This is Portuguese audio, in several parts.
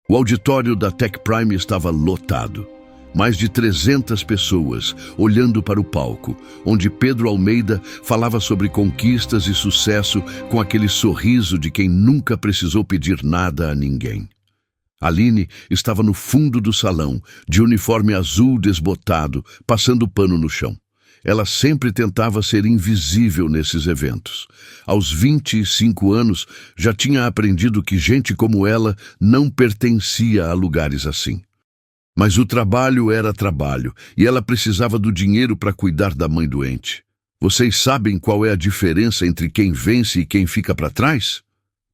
O auditório da Tech Prime estava lotado. Mais de 300 pessoas olhando para o palco, onde Pedro Almeida falava sobre conquistas e sucesso com aquele sorriso de quem nunca precisou pedir nada a ninguém. Aline estava no fundo do salão, de uniforme azul desbotado, passando pano no chão. Ela sempre tentava ser invisível nesses eventos. Aos 25 anos, já tinha aprendido que gente como ela não pertencia a lugares assim. Mas o trabalho era trabalho, e ela precisava do dinheiro para cuidar da mãe doente. Vocês sabem qual é a diferença entre quem vence e quem fica para trás?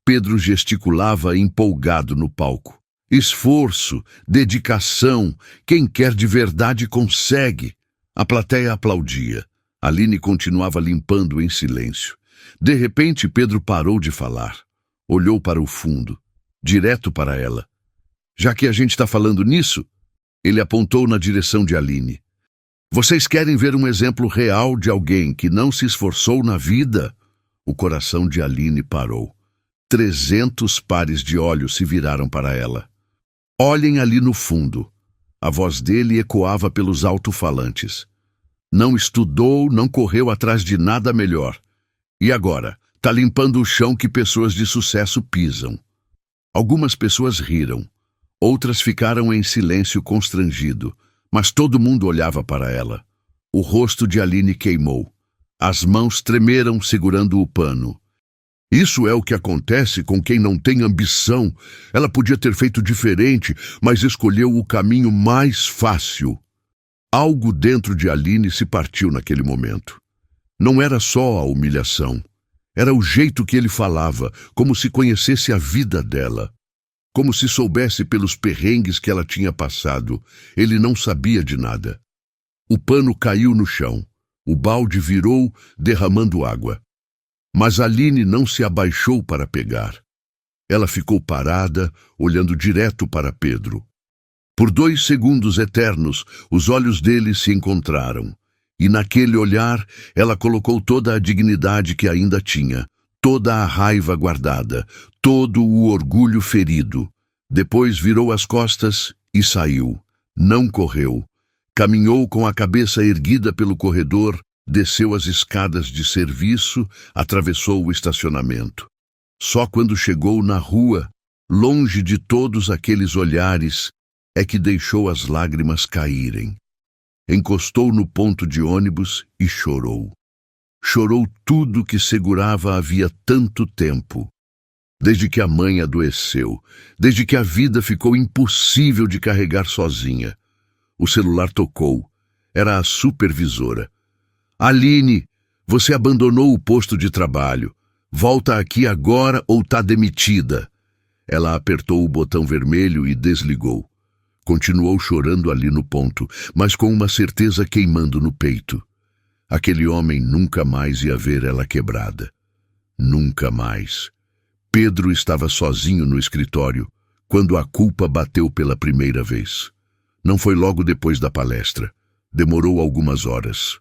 Pedro gesticulava empolgado no palco. Esforço, dedicação, quem quer de verdade consegue. A plateia aplaudia. Aline continuava limpando em silêncio. De repente, Pedro parou de falar. Olhou para o fundo, direto para ela. Já que a gente está falando nisso, ele apontou na direção de Aline. Vocês querem ver um exemplo real de alguém que não se esforçou na vida? O coração de Aline parou. 300 pares de olhos se viraram para ela. Olhem ali no fundo. A voz dele ecoava pelos alto-falantes. Não estudou, não correu atrás de nada melhor. E agora, tá limpando o chão que pessoas de sucesso pisam. Algumas pessoas riram. Outras ficaram em silêncio constrangido, mas todo mundo olhava para ela. O rosto de Aline queimou. As mãos tremeram segurando o pano. Isso é o que acontece com quem não tem ambição. Ela podia ter feito diferente, mas escolheu o caminho mais fácil. Algo dentro de Aline se partiu naquele momento. Não era só a humilhação. Era o jeito que ele falava, como se conhecesse a vida dela. Como se soubesse pelos perrengues que ela tinha passado. Ele não sabia de nada. O pano caiu no chão. O balde virou, derramando água. Mas Aline não se abaixou para pegar. Ela ficou parada, olhando direto para Pedro. Por 2 segundos eternos, os olhos dele se encontraram. E naquele olhar, ela colocou toda a dignidade que ainda tinha. Toda a raiva guardada, todo o orgulho ferido. Depois virou as costas e saiu. Não correu. Caminhou com a cabeça erguida pelo corredor, desceu as escadas de serviço, atravessou o estacionamento. Só quando chegou na rua, longe de todos aqueles olhares, é que deixou as lágrimas caírem. Encostou no ponto de ônibus e chorou. Chorou tudo que segurava havia tanto tempo. Desde que a mãe adoeceu, desde que a vida ficou impossível de carregar sozinha. O celular tocou. Era a supervisora. Aline, você abandonou o posto de trabalho. Volta aqui agora ou tá demitida. Ela apertou o botão vermelho e desligou. Continuou chorando ali no ponto, mas com uma certeza queimando no peito. Aquele homem nunca mais ia ver ela quebrada. Nunca mais. Pedro estava sozinho no escritório, quando a culpa bateu pela primeira vez. Não foi logo depois da palestra. Demorou algumas horas.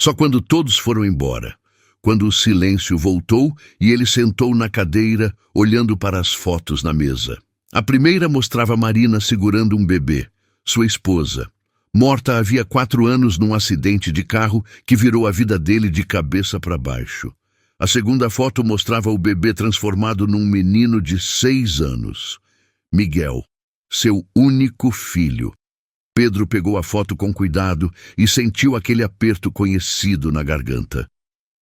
Só quando todos foram embora, quando o silêncio voltou e ele sentou na cadeira, olhando para as fotos na mesa. A primeira mostrava Marina segurando um bebê, sua esposa. Morta havia 4 anos num acidente de carro que virou a vida dele de cabeça para baixo. A segunda foto mostrava o bebê transformado num menino de 6 anos. Miguel, seu único filho. Pedro pegou a foto com cuidado e sentiu aquele aperto conhecido na garganta.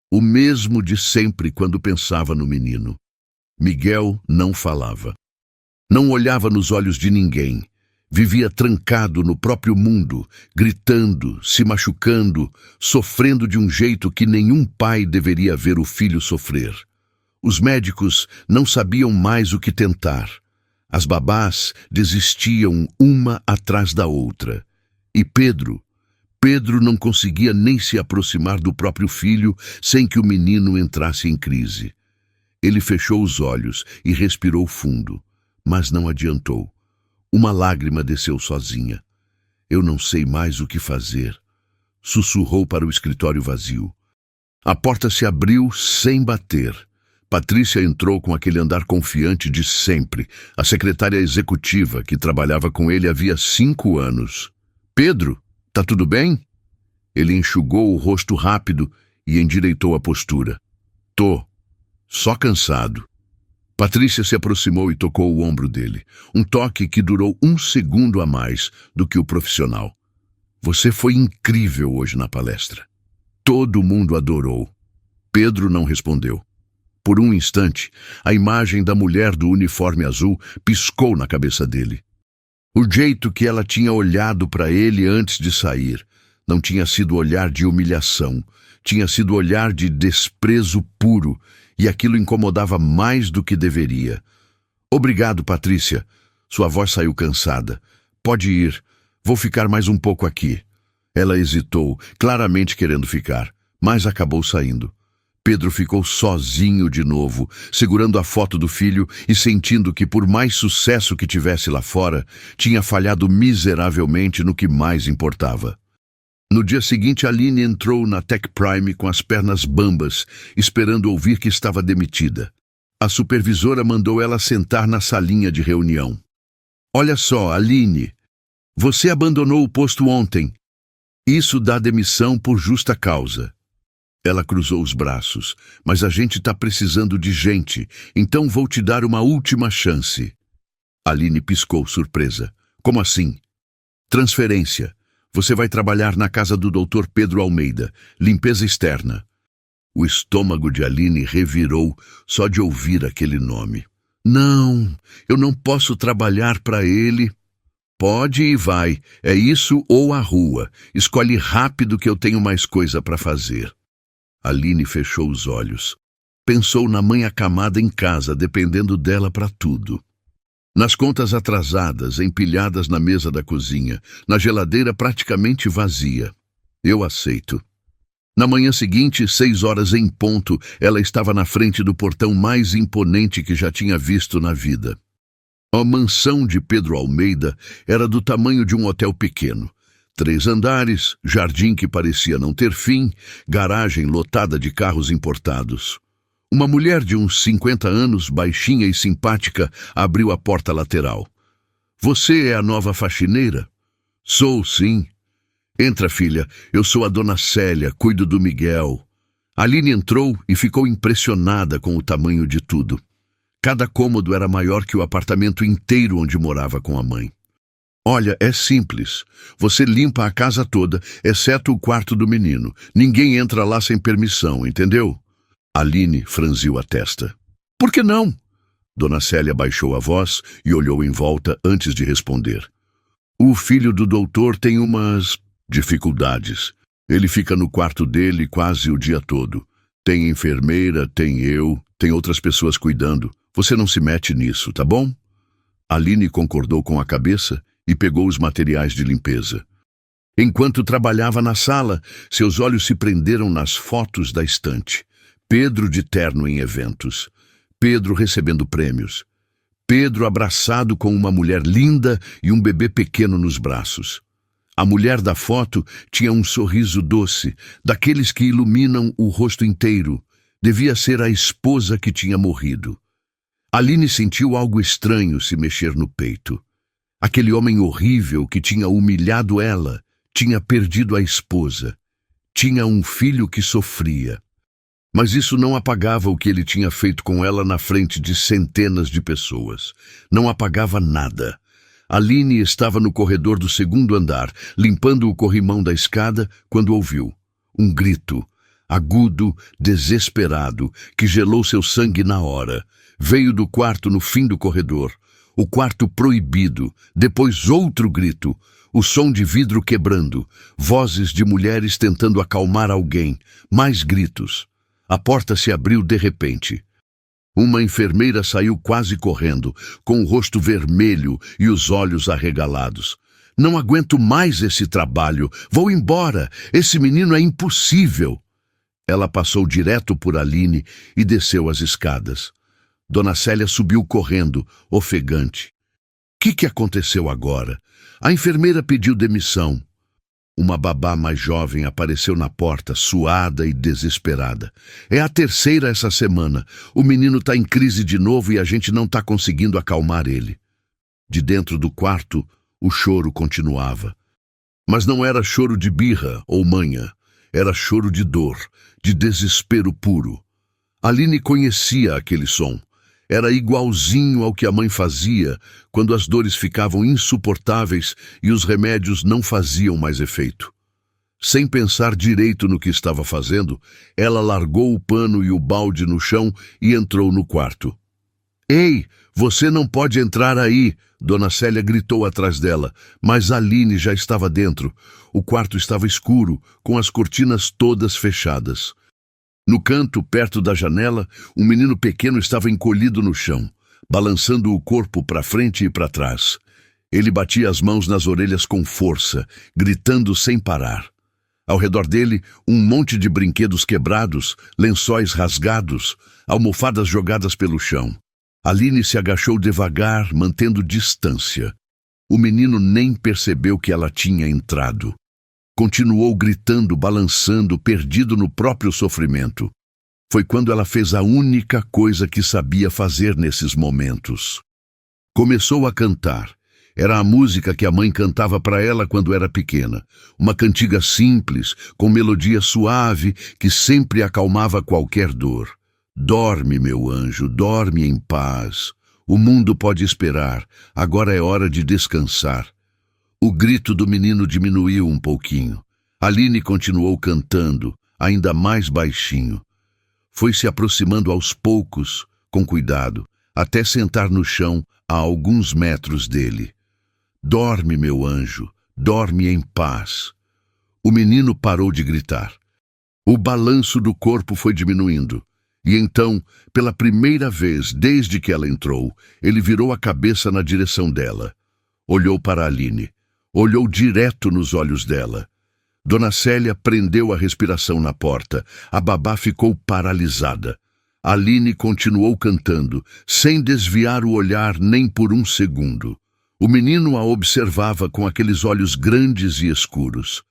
O mesmo de sempre quando pensava no menino. Miguel não falava. Não olhava nos olhos de ninguém. Vivia trancado no próprio mundo, gritando, se machucando, sofrendo de um jeito que nenhum pai deveria ver o filho sofrer. Os médicos não sabiam mais o que tentar. As babás desistiam uma atrás da outra. E Pedro não conseguia nem se aproximar do próprio filho sem que o menino entrasse em crise. Ele fechou os olhos e respirou fundo, mas não adiantou. Uma lágrima desceu sozinha. Eu não sei mais o que fazer. Sussurrou para o escritório vazio. A porta se abriu sem bater. Patrícia entrou com aquele andar confiante de sempre, a secretária executiva que trabalhava com ele havia 5 anos. Pedro, tá tudo bem? Ele enxugou o rosto rápido e endireitou a postura. Tô, só cansado. Patrícia se aproximou e tocou o ombro dele, um toque que durou 1 segundo a mais do que o profissional. Você foi incrível hoje na palestra. Todo mundo adorou. Pedro não respondeu. Por um instante, a imagem da mulher do uniforme azul piscou na cabeça dele. O jeito que ela tinha olhado para ele antes de sair não tinha sido olhar de humilhação, tinha sido olhar de desprezo puro, e aquilo incomodava mais do que deveria. Obrigado, Patrícia. Sua voz saiu cansada. Pode ir. Vou ficar mais um pouco aqui. Ela hesitou, claramente querendo ficar, mas acabou saindo. Pedro ficou sozinho de novo, segurando a foto do filho e sentindo que, por mais sucesso que tivesse lá fora, tinha falhado miseravelmente no que mais importava. No dia seguinte, Aline entrou na Tech Prime com as pernas bambas, esperando ouvir que estava demitida. A supervisora mandou ela sentar na salinha de reunião. Olha só, Aline, você abandonou o posto ontem. Isso dá demissão por justa causa. Ela cruzou os braços. Mas a gente está precisando de gente, então vou te dar uma última chance. Aline piscou, surpresa. Como assim? Transferência. Você vai trabalhar na casa do Dr. Pedro Almeida, limpeza externa. O estômago de Aline revirou só de ouvir aquele nome. Não, eu não posso trabalhar para ele. Pode e vai. É isso ou a rua. Escolhe rápido que eu tenho mais coisa para fazer. Aline fechou os olhos. Pensou na mãe acamada em casa, dependendo dela para tudo. Nas contas atrasadas, empilhadas na mesa da cozinha, na geladeira praticamente vazia. Eu aceito. Na manhã seguinte, 6 horas em ponto, ela estava na frente do portão mais imponente que já tinha visto na vida. A mansão de Pedro Almeida era do tamanho de um hotel pequeno. 3 andares, jardim que parecia não ter fim, garagem lotada de carros importados. Uma mulher de uns 50 anos, baixinha e simpática, abriu a porta lateral. Você é a nova faxineira? Sou, sim. Entra, filha. Eu sou a dona Célia, cuido do Miguel. Aline entrou e ficou impressionada com o tamanho de tudo. Cada cômodo era maior que o apartamento inteiro onde morava com a mãe. Olha, é simples. Você limpa a casa toda, exceto o quarto do menino. Ninguém entra lá sem permissão, entendeu? Aline franziu a testa. Por que não? Dona Célia baixou a voz e olhou em volta antes de responder. O filho do doutor tem umas dificuldades. Ele fica no quarto dele quase o dia todo. Tem enfermeira, tem eu, tem outras pessoas cuidando. Você não se mete nisso, tá bom? Aline concordou com a cabeça e pegou os materiais de limpeza. Enquanto trabalhava na sala, seus olhos se prenderam nas fotos da estante. Pedro de terno em eventos. Pedro recebendo prêmios. Pedro abraçado com uma mulher linda e um bebê pequeno nos braços. A mulher da foto tinha um sorriso doce, daqueles que iluminam o rosto inteiro. Devia ser a esposa que tinha morrido. Aline sentiu algo estranho se mexer no peito. Aquele homem horrível que tinha humilhado ela, tinha perdido a esposa. Tinha um filho que sofria. Mas isso não apagava o que ele tinha feito com ela na frente de centenas de pessoas. Não apagava nada. Aline estava no corredor do 2º andar, limpando o corrimão da escada, quando ouviu um grito, agudo, desesperado, que gelou seu sangue na hora. Veio do quarto no fim do corredor. O quarto proibido, depois outro grito, o som de vidro quebrando, vozes de mulheres tentando acalmar alguém, mais gritos. A porta se abriu de repente. Uma enfermeira saiu quase correndo, com o rosto vermelho e os olhos arregalados. Não aguento mais esse trabalho, vou embora, esse menino é impossível. Ela passou direto por Aline e desceu as escadas. Dona Célia subiu correndo, ofegante. O que aconteceu agora? A enfermeira pediu demissão. Uma babá mais jovem apareceu na porta, suada e desesperada. É a terceira essa semana. O menino está em crise de novo e a gente não está conseguindo acalmar ele. De dentro do quarto, o choro continuava. Mas não era choro de birra ou manha. Era choro de dor, de desespero puro. Aline conhecia aquele som. Era igualzinho ao que a mãe fazia quando as dores ficavam insuportáveis e os remédios não faziam mais efeito. Sem pensar direito no que estava fazendo, ela largou o pano e o balde no chão e entrou no quarto. "Ei, você não pode entrar aí!" Dona Célia gritou atrás dela, mas Aline já estava dentro. O quarto estava escuro, com as cortinas todas fechadas. No canto, perto da janela, um menino pequeno estava encolhido no chão, balançando o corpo para frente e para trás. Ele batia as mãos nas orelhas com força, gritando sem parar. Ao redor dele, um monte de brinquedos quebrados, lençóis rasgados, almofadas jogadas pelo chão. Aline se agachou devagar, mantendo distância. O menino nem percebeu que ela tinha entrado. Continuou gritando, balançando, perdido no próprio sofrimento. Foi quando ela fez a única coisa que sabia fazer nesses momentos. Começou a cantar. Era a música que a mãe cantava para ela quando era pequena. Uma cantiga simples, com melodia suave, que sempre acalmava qualquer dor. "Dorme, meu anjo, dorme em paz. O mundo pode esperar. Agora é hora de descansar." O grito do menino diminuiu um pouquinho. Aline continuou cantando, ainda mais baixinho. Foi se aproximando aos poucos, com cuidado, até sentar no chão a alguns metros dele. "Dorme, meu anjo, dorme em paz." O menino parou de gritar. O balanço do corpo foi diminuindo. E então, pela primeira vez desde que ela entrou, ele virou a cabeça na direção dela. Olhou para Aline. Olhou direto nos olhos dela. Dona Célia prendeu a respiração na porta. A babá ficou paralisada. Aline continuou cantando, sem desviar o olhar nem por um segundo. O menino a observava com aqueles olhos grandes e escuros.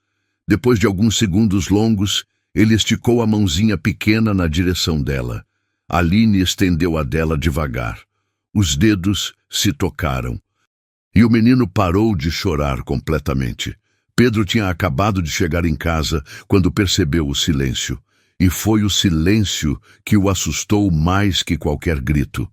Depois de alguns segundos longos, ele esticou a mãozinha pequena na direção dela. Aline estendeu a dela devagar. Os dedos se tocaram. E o menino parou de chorar completamente. Pedro tinha acabado de chegar em casa quando percebeu o silêncio. E foi o silêncio que o assustou mais que qualquer grito.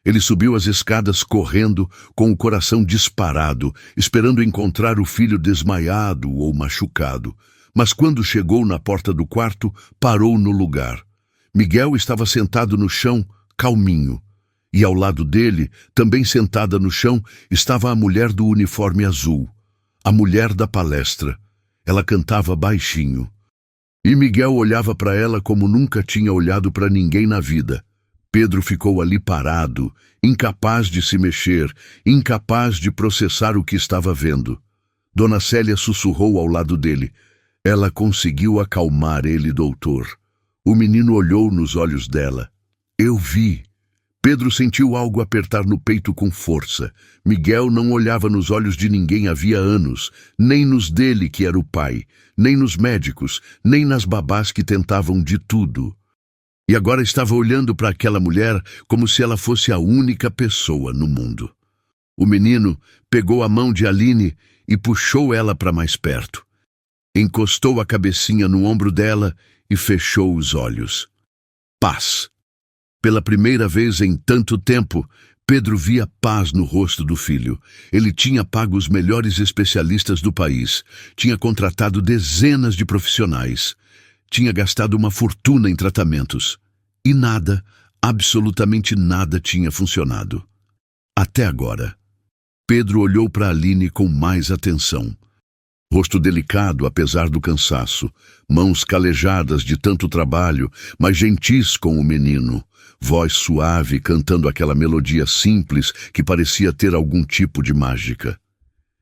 Ele subiu as escadas correndo, com o coração disparado, esperando encontrar o filho desmaiado ou machucado. Mas quando chegou na porta do quarto, parou no lugar. Miguel estava sentado no chão, calminho. E ao lado dele, também sentada no chão, estava a mulher do uniforme azul, a mulher da palestra. Ela cantava baixinho. E Miguel olhava para ela como nunca tinha olhado para ninguém na vida. Pedro ficou ali parado, incapaz de se mexer, incapaz de processar o que estava vendo. Dona Célia sussurrou ao lado dele. Ela conseguiu acalmar ele, doutor. O menino olhou nos olhos dela. "Eu vi." Pedro sentiu algo apertar no peito com força. Miguel não olhava nos olhos de ninguém havia anos, nem nos dele, que era o pai, nem nos médicos, nem nas babás que tentavam de tudo. E agora estava olhando para aquela mulher como se ela fosse a única pessoa no mundo. O menino pegou a mão de Aline e puxou ela para mais perto. Encostou a cabecinha no ombro dela e fechou os olhos. Paz. Pela primeira vez em tanto tempo, Pedro via paz no rosto do filho. Ele tinha pago os melhores especialistas do país, tinha contratado dezenas de profissionais, tinha gastado uma fortuna em tratamentos. E nada, absolutamente nada tinha funcionado. Até agora. Pedro olhou para Aline com mais atenção. Rosto delicado, apesar do cansaço, mãos calejadas de tanto trabalho, mas gentis com o menino, voz suave cantando aquela melodia simples que parecia ter algum tipo de mágica.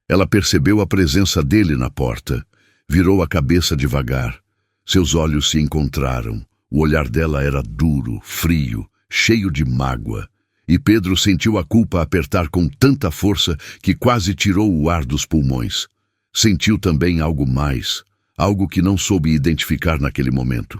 Ela percebeu a presença dele na porta, virou a cabeça devagar. Seus olhos se encontraram. O olhar dela era duro, frio, cheio de mágoa. E Pedro sentiu a culpa apertar com tanta força que quase tirou o ar dos pulmões. sentiu também algo mais, algo que não soube identificar naquele momento.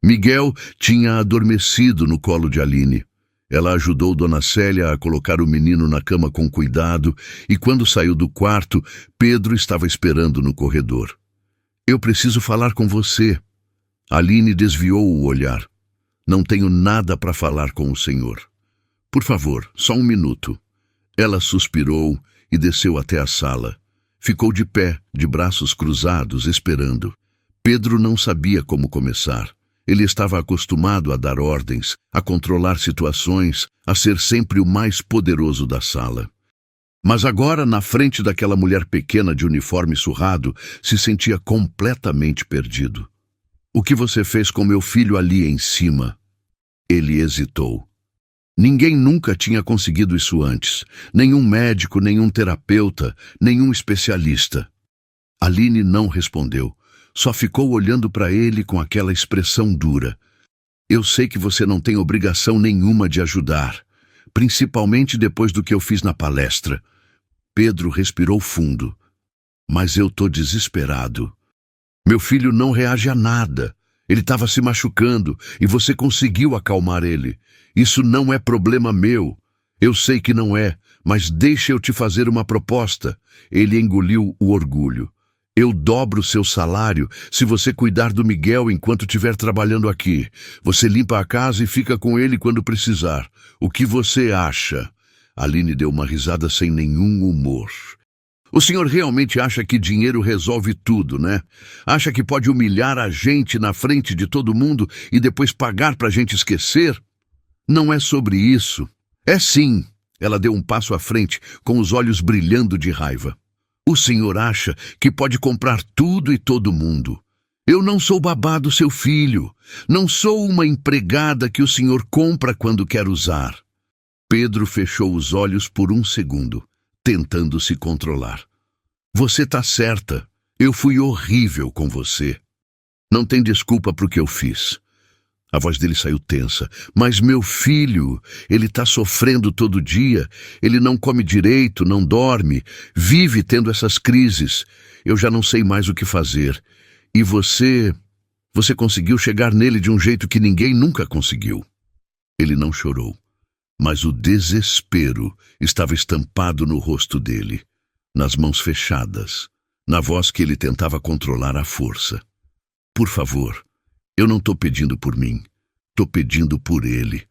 Miguel tinha adormecido no colo de Aline. Ela ajudou Dona Célia a colocar o menino na cama com cuidado e quando saiu do quarto, Pedro estava esperando no corredor. Eu preciso falar com você. Aline desviou o olhar. Não tenho nada para falar com o senhor. Por favor, só um minuto. Ela suspirou e desceu até a sala. Ficou de pé, de braços cruzados, esperando. Pedro não sabia como começar. Ele estava acostumado a dar ordens, a controlar situações, a ser sempre o mais poderoso da sala. Mas agora, na frente daquela mulher pequena de uniforme surrado, se sentia completamente perdido. O que você fez com meu filho ali em cima? Ele hesitou. Ninguém nunca tinha conseguido isso antes. Nenhum médico, nenhum terapeuta, nenhum especialista. Aline não respondeu. Só ficou olhando para ele com aquela expressão dura. Eu sei que você não tem obrigação nenhuma de ajudar, principalmente depois do que eu fiz na palestra. Pedro respirou fundo. Mas eu tô desesperado. Meu filho não reage a nada. Ele estava se machucando e você conseguiu acalmar ele. Isso não é problema meu. Eu sei que não é, mas deixa eu te fazer uma proposta. Ele engoliu o orgulho. Eu dobro seu salário se você cuidar do Miguel enquanto estiver trabalhando aqui. Você limpa a casa e fica com ele quando precisar. O que você acha? Aline deu uma risada sem nenhum humor. O senhor realmente acha que dinheiro resolve tudo, né? Acha que pode humilhar a gente na frente de todo mundo e depois pagar pra gente esquecer? Não é sobre isso. É sim. Ela deu um passo à frente, com os olhos brilhando de raiva. O senhor acha que pode comprar tudo e todo mundo. Eu não sou babá do seu filho. Não sou uma empregada que o senhor compra quando quer usar. Pedro fechou os olhos por um segundo, tentando se controlar. Você tá certa. Eu fui horrível com você. Não tem desculpa pro que eu fiz. A voz dele saiu tensa. Mas meu filho, ele tá sofrendo todo dia. Ele não come direito, não dorme. Vive tendo essas crises. Eu já não sei mais o que fazer. E você conseguiu chegar nele de um jeito que ninguém nunca conseguiu. Ele não chorou. Mas o desespero estava estampado no rosto dele, nas mãos fechadas, na voz que ele tentava controlar à força. Por favor, eu não estou pedindo por mim, estou pedindo por ele.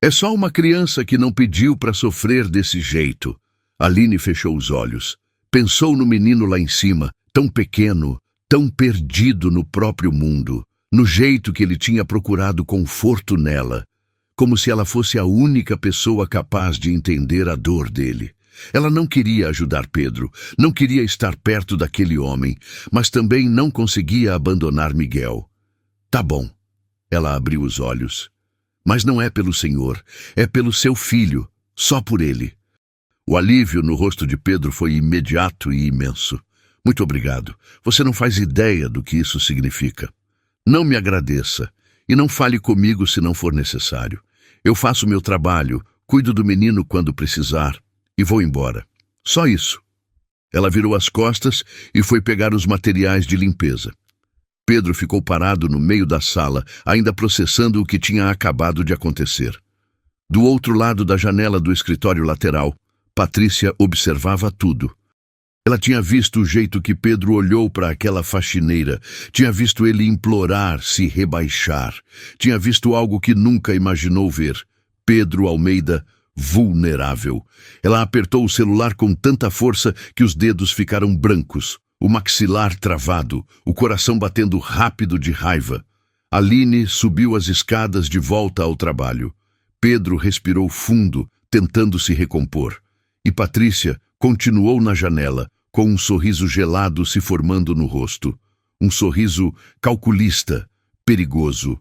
É só uma criança que não pediu para sofrer desse jeito. Aline fechou os olhos. Pensou no menino lá em cima, tão pequeno, tão perdido no próprio mundo, no jeito que ele tinha procurado conforto nela, como se ela fosse a única pessoa capaz de entender a dor dele. Ela não queria ajudar Pedro, não queria estar perto daquele homem, mas também não conseguia abandonar Miguel. Tá bom. Ela abriu os olhos. Mas não é pelo Senhor, é pelo seu filho, só por ele. O alívio no rosto de Pedro foi imediato e imenso. Muito obrigado. Você não faz ideia do que isso significa. Não me agradeça e não fale comigo se não for necessário. Eu faço meu trabalho, cuido do menino quando precisar e vou embora. Só isso. Ela virou as costas e foi pegar os materiais de limpeza. Pedro ficou parado no meio da sala, ainda processando o que tinha acabado de acontecer. Do outro lado da janela do escritório lateral, Patrícia observava tudo. Ela tinha visto o jeito que Pedro olhou para aquela faxineira, tinha visto ele implorar, se rebaixar, tinha visto algo que nunca imaginou ver. Pedro Almeida, vulnerável. Ela apertou o celular com tanta força que os dedos ficaram brancos, o maxilar travado, o coração batendo rápido de raiva. Aline subiu as escadas de volta ao trabalho. Pedro respirou fundo, tentando se recompor. E Patrícia continuou na janela, com um sorriso gelado se formando no rosto. Um sorriso calculista, perigoso.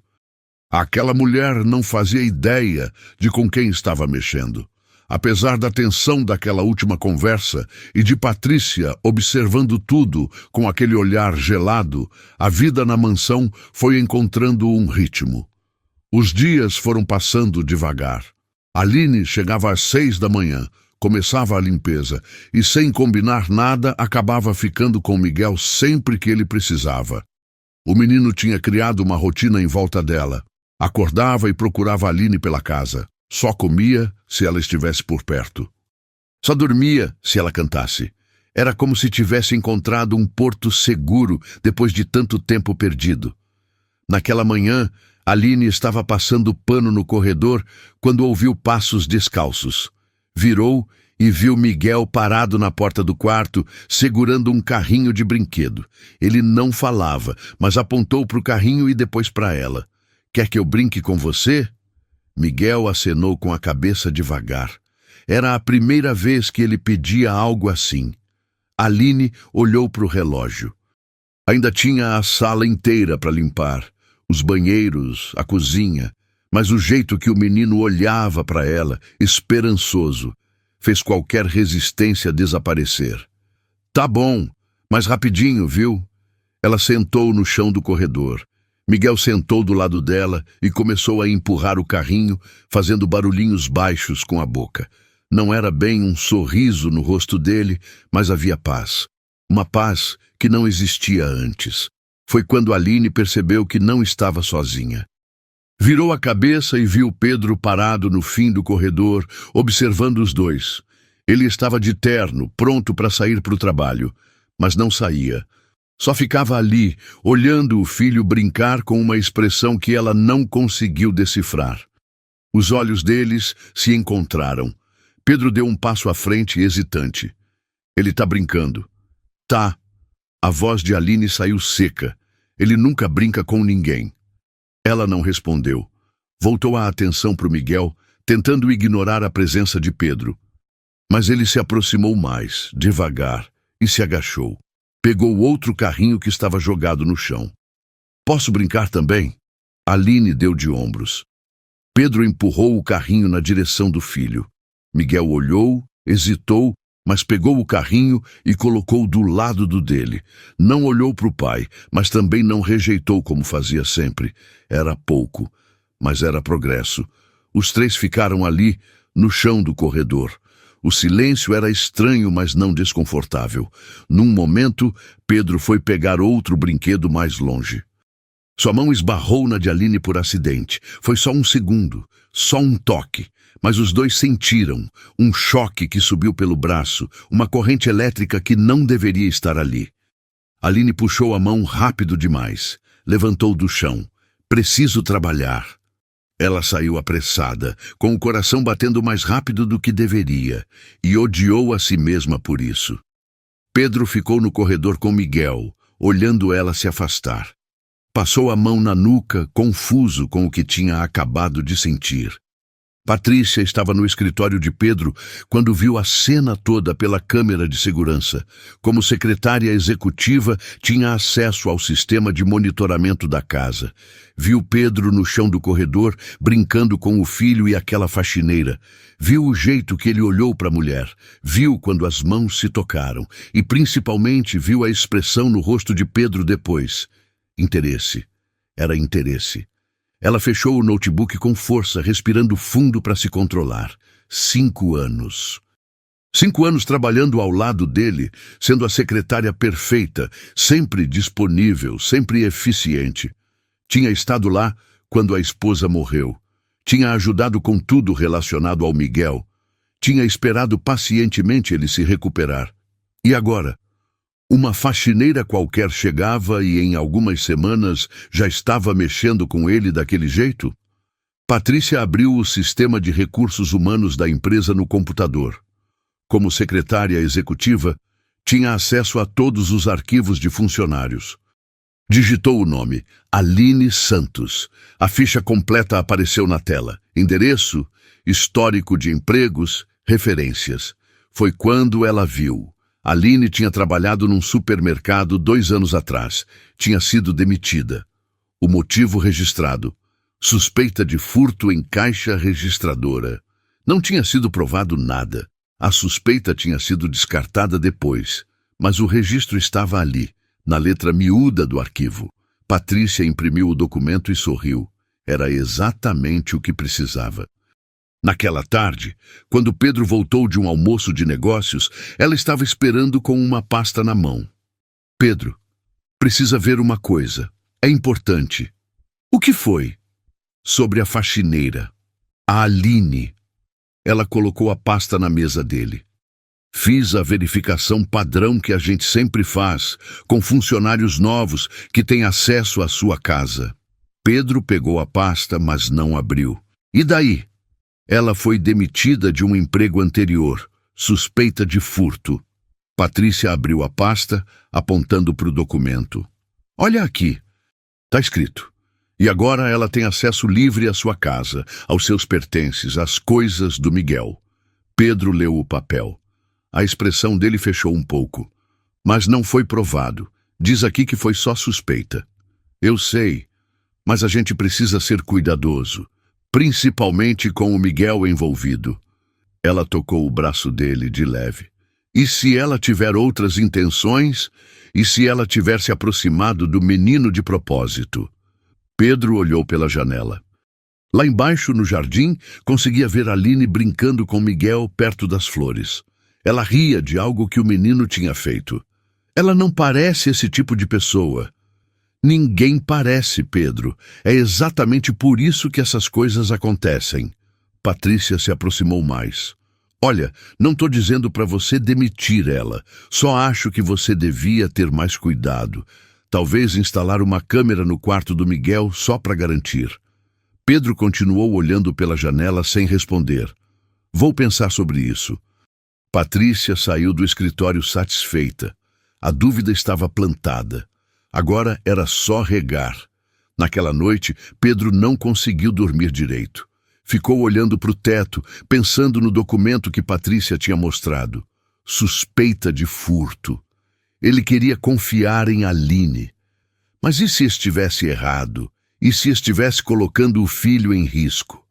Aquela mulher não fazia ideia de com quem estava mexendo. Apesar da tensão daquela última conversa e de Patrícia observando tudo com aquele olhar gelado, a vida na mansão foi encontrando um ritmo. Os dias foram passando devagar. Aline chegava às 6 da manhã, Começava a limpeza e, sem combinar nada, acabava ficando com Miguel sempre que ele precisava. O menino tinha criado uma rotina em volta dela. Acordava e procurava Aline pela casa. Só comia se ela estivesse por perto. Só dormia se ela cantasse. Era como se tivesse encontrado um porto seguro depois de tanto tempo perdido. Naquela manhã, Aline estava passando pano no corredor quando ouviu passos descalços. Virou e viu Miguel parado na porta do quarto, segurando um carrinho de brinquedo. Ele não falava, mas apontou para o carrinho e depois para ela. "Quer que eu brinque com você?" Miguel acenou com a cabeça devagar. Era a primeira vez que ele pedia algo assim. Aline olhou para o relógio. Ainda tinha a sala inteira para limpar, os banheiros, a cozinha, mas o jeito que o menino olhava para ela, esperançoso, fez qualquer resistência desaparecer. "Tá bom, mas rapidinho, viu?" Ela sentou no chão do corredor. Miguel sentou do lado dela e começou a empurrar o carrinho, fazendo barulhinhos baixos com a boca. Não era bem um sorriso no rosto dele, mas havia paz. Uma paz que não existia antes. Foi quando Aline percebeu que não estava sozinha. Virou a cabeça e viu Pedro parado no fim do corredor, observando os dois. Ele estava de terno, pronto para sair para o trabalho, mas não saía. Só ficava ali, olhando o filho brincar com uma expressão que ela não conseguiu decifrar. Os olhos deles se encontraram. Pedro deu um passo à frente, hesitante. "Ele tá brincando." "Tá." A voz de Aline saiu seca. "Ele nunca brinca com ninguém." Ela não respondeu. Voltou a atenção para o Miguel, tentando ignorar a presença de Pedro. Mas ele se aproximou mais, devagar, e se agachou. Pegou outro carrinho que estava jogado no chão. "Posso brincar também?" Aline deu de ombros. Pedro empurrou o carrinho na direção do filho. Miguel olhou, hesitou, mas pegou o carrinho e colocou do lado do dele. Não olhou para o pai, mas também não rejeitou como fazia sempre. Era pouco, mas era progresso. Os três ficaram ali, no chão do corredor. O silêncio era estranho, mas não desconfortável. Num momento, Pedro foi pegar outro brinquedo mais longe. Sua mão esbarrou na de Aline por acidente. Foi só um segundo, só um toque. Mas os dois sentiram um choque que subiu pelo braço, uma corrente elétrica que não deveria estar ali. Aline puxou a mão rápido demais. Levantou do chão. "Preciso trabalhar." Ela saiu apressada, com o coração batendo mais rápido do que deveria, e odiou a si mesma por isso. Pedro ficou no corredor com Miguel, olhando ela se afastar. Passou a mão na nuca, confuso com o que tinha acabado de sentir. Patrícia estava no escritório de Pedro quando viu a cena toda pela câmera de segurança. Como secretária executiva, tinha acesso ao sistema de monitoramento da casa. Viu Pedro no chão do corredor, brincando com o filho e aquela faxineira. Viu o jeito que ele olhou para a mulher. Viu quando as mãos se tocaram. E principalmente viu a expressão no rosto de Pedro depois. Interesse. Era interesse. Ela fechou o notebook com força, respirando fundo para se controlar. 5 anos. 5 anos trabalhando ao lado dele, sendo a secretária perfeita, sempre disponível, sempre eficiente. Tinha estado lá quando a esposa morreu. Tinha ajudado com tudo relacionado ao Miguel. Tinha esperado pacientemente ele se recuperar. E agora? Uma faxineira qualquer chegava e em algumas semanas já estava mexendo com ele daquele jeito? Patrícia abriu o sistema de recursos humanos da empresa no computador. Como secretária executiva, tinha acesso a todos os arquivos de funcionários. Digitou o nome, Aline Santos. A ficha completa apareceu na tela. Endereço, histórico de empregos, referências. Foi quando ela viu. Aline tinha trabalhado num supermercado 2 anos atrás. Tinha sido demitida. O motivo registrado: suspeita de furto em caixa registradora. Não tinha sido provado nada. A suspeita tinha sido descartada depois, mas o registro estava ali, na letra miúda do arquivo. Patrícia imprimiu o documento e sorriu. Era exatamente o que precisava. Naquela tarde, quando Pedro voltou de um almoço de negócios, ela estava esperando com uma pasta na mão. Pedro, precisa ver uma coisa. É importante. O que foi? Sobre a faxineira. A Aline. Ela colocou a pasta na mesa dele. Fiz a verificação padrão que a gente sempre faz, com funcionários novos que têm acesso à sua casa. Pedro pegou a pasta, mas não abriu. E daí? Ela foi demitida de um emprego anterior, suspeita de furto. Patrícia abriu a pasta, apontando para o documento. Olha aqui. Está escrito. E agora ela tem acesso livre à sua casa, aos seus pertences, às coisas do Miguel. Pedro leu o papel. A expressão dele fechou um pouco. Mas não foi provado. Diz aqui que foi só suspeita. Eu sei, mas a gente precisa ser cuidadoso, principalmente com o Miguel envolvido. Ela tocou o braço dele de leve. E se ela tiver outras intenções? E se ela tiver se aproximado do menino de propósito? Pedro olhou pela janela. Lá embaixo, no jardim, conseguia ver Aline brincando com Miguel perto das flores. Ela ria de algo que o menino tinha feito. Ela não parece esse tipo de pessoa. Ninguém parece, Pedro. É exatamente por isso que essas coisas acontecem. Patrícia se aproximou mais. Olha, não estou dizendo para você demitir ela. Só acho que você devia ter mais cuidado. Talvez instalar uma câmera no quarto do Miguel só para garantir. Pedro continuou olhando pela janela sem responder. Vou pensar sobre isso. Patrícia saiu do escritório satisfeita. A dúvida estava plantada. Agora era só regar. Naquela noite, Pedro não conseguiu dormir direito. Ficou olhando para o teto, pensando no documento que Patrícia tinha mostrado. Suspeita de furto. Ele queria confiar em Aline. Mas e se estivesse errado? E se estivesse colocando o filho em risco?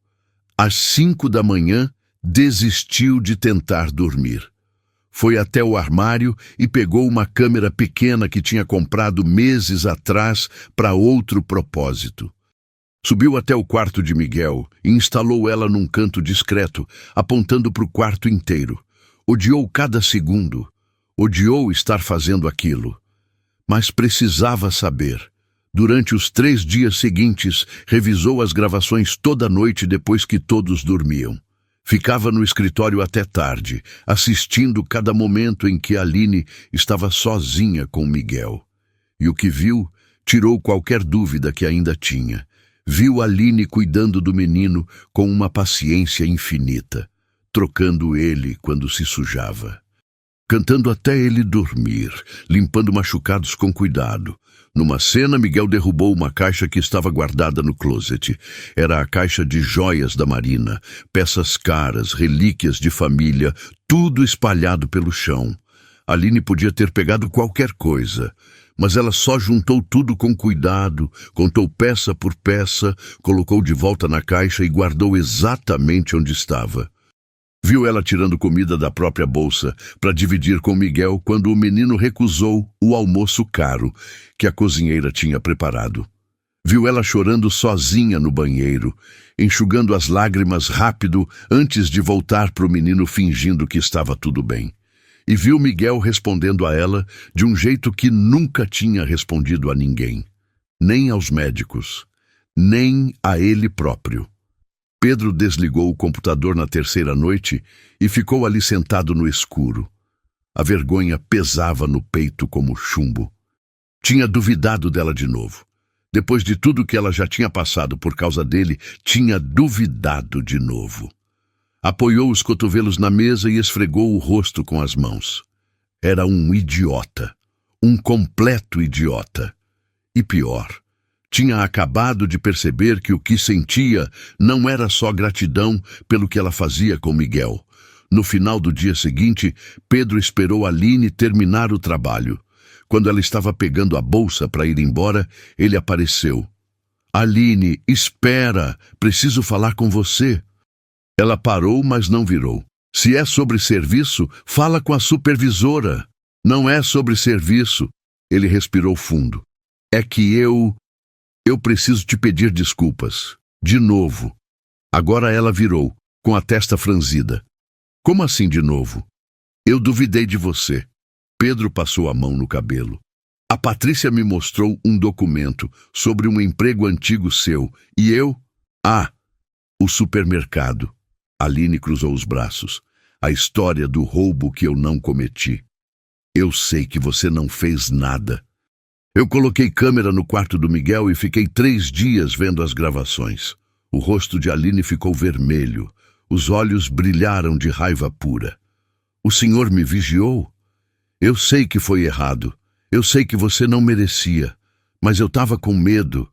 Às 5 da manhã, desistiu de tentar dormir. Foi até o armário e pegou uma câmera pequena que tinha comprado meses atrás para outro propósito. Subiu até o quarto de Miguel e instalou ela num canto discreto, apontando para o quarto inteiro. Odiou cada segundo. Odiou estar fazendo aquilo. Mas precisava saber. Durante os 3 dias seguintes, revisou as gravações toda noite depois que todos dormiam. Ficava no escritório até tarde, assistindo cada momento em que Aline estava sozinha com Miguel. E o que viu tirou qualquer dúvida que ainda tinha. Viu Aline cuidando do menino com uma paciência infinita, trocando ele quando se sujava. Cantando até ele dormir, limpando machucados com cuidado. Numa cena, Miguel derrubou uma caixa que estava guardada no closet. Era a caixa de joias da Marina, peças caras, relíquias de família, tudo espalhado pelo chão. Aline podia ter pegado qualquer coisa, mas ela só juntou tudo com cuidado, contou peça por peça, colocou de volta na caixa e guardou exatamente onde estava. Viu ela tirando comida da própria bolsa para dividir com Miguel quando o menino recusou o almoço caro que a cozinheira tinha preparado. Viu ela chorando sozinha no banheiro, enxugando as lágrimas rápido antes de voltar para o menino fingindo que estava tudo bem. E viu Miguel respondendo a ela de um jeito que nunca tinha respondido a ninguém, nem aos médicos, nem a ele próprio. Pedro desligou o computador na 3ª noite e ficou ali sentado no escuro. A vergonha pesava no peito como chumbo. Tinha duvidado dela de novo. Depois de tudo que ela já tinha passado por causa dele, tinha duvidado de novo. Apoiou os cotovelos na mesa e esfregou o rosto com as mãos. Era um idiota. Um completo idiota. E pior, tinha acabado de perceber que o que sentia não era só gratidão pelo que ela fazia com Miguel. No final do dia seguinte, Pedro esperou Aline terminar o trabalho. Quando ela estava pegando a bolsa para ir embora, ele apareceu. Aline, espera, preciso falar com você. Ela parou, mas não virou. Se é sobre serviço, fala com a supervisora. Não é sobre serviço. Ele respirou fundo. É que eu preciso te pedir desculpas. De novo. Agora ela virou. com a testa franzida. Como assim de novo? Eu duvidei de você. Pedro passou a mão no cabelo. A Patrícia me mostrou um documento sobre um emprego antigo seu, e eu... Ah, o supermercado. Aline cruzou os braços. A história do roubo que eu não cometi. Eu sei que você não fez nada. Eu coloquei câmera no quarto do Miguel e fiquei 3 dias vendo as gravações. O rosto de Aline ficou vermelho. Os olhos brilharam de raiva pura. O senhor me vigiou? Eu sei que foi errado. Eu sei que você não merecia. Mas eu estava com medo.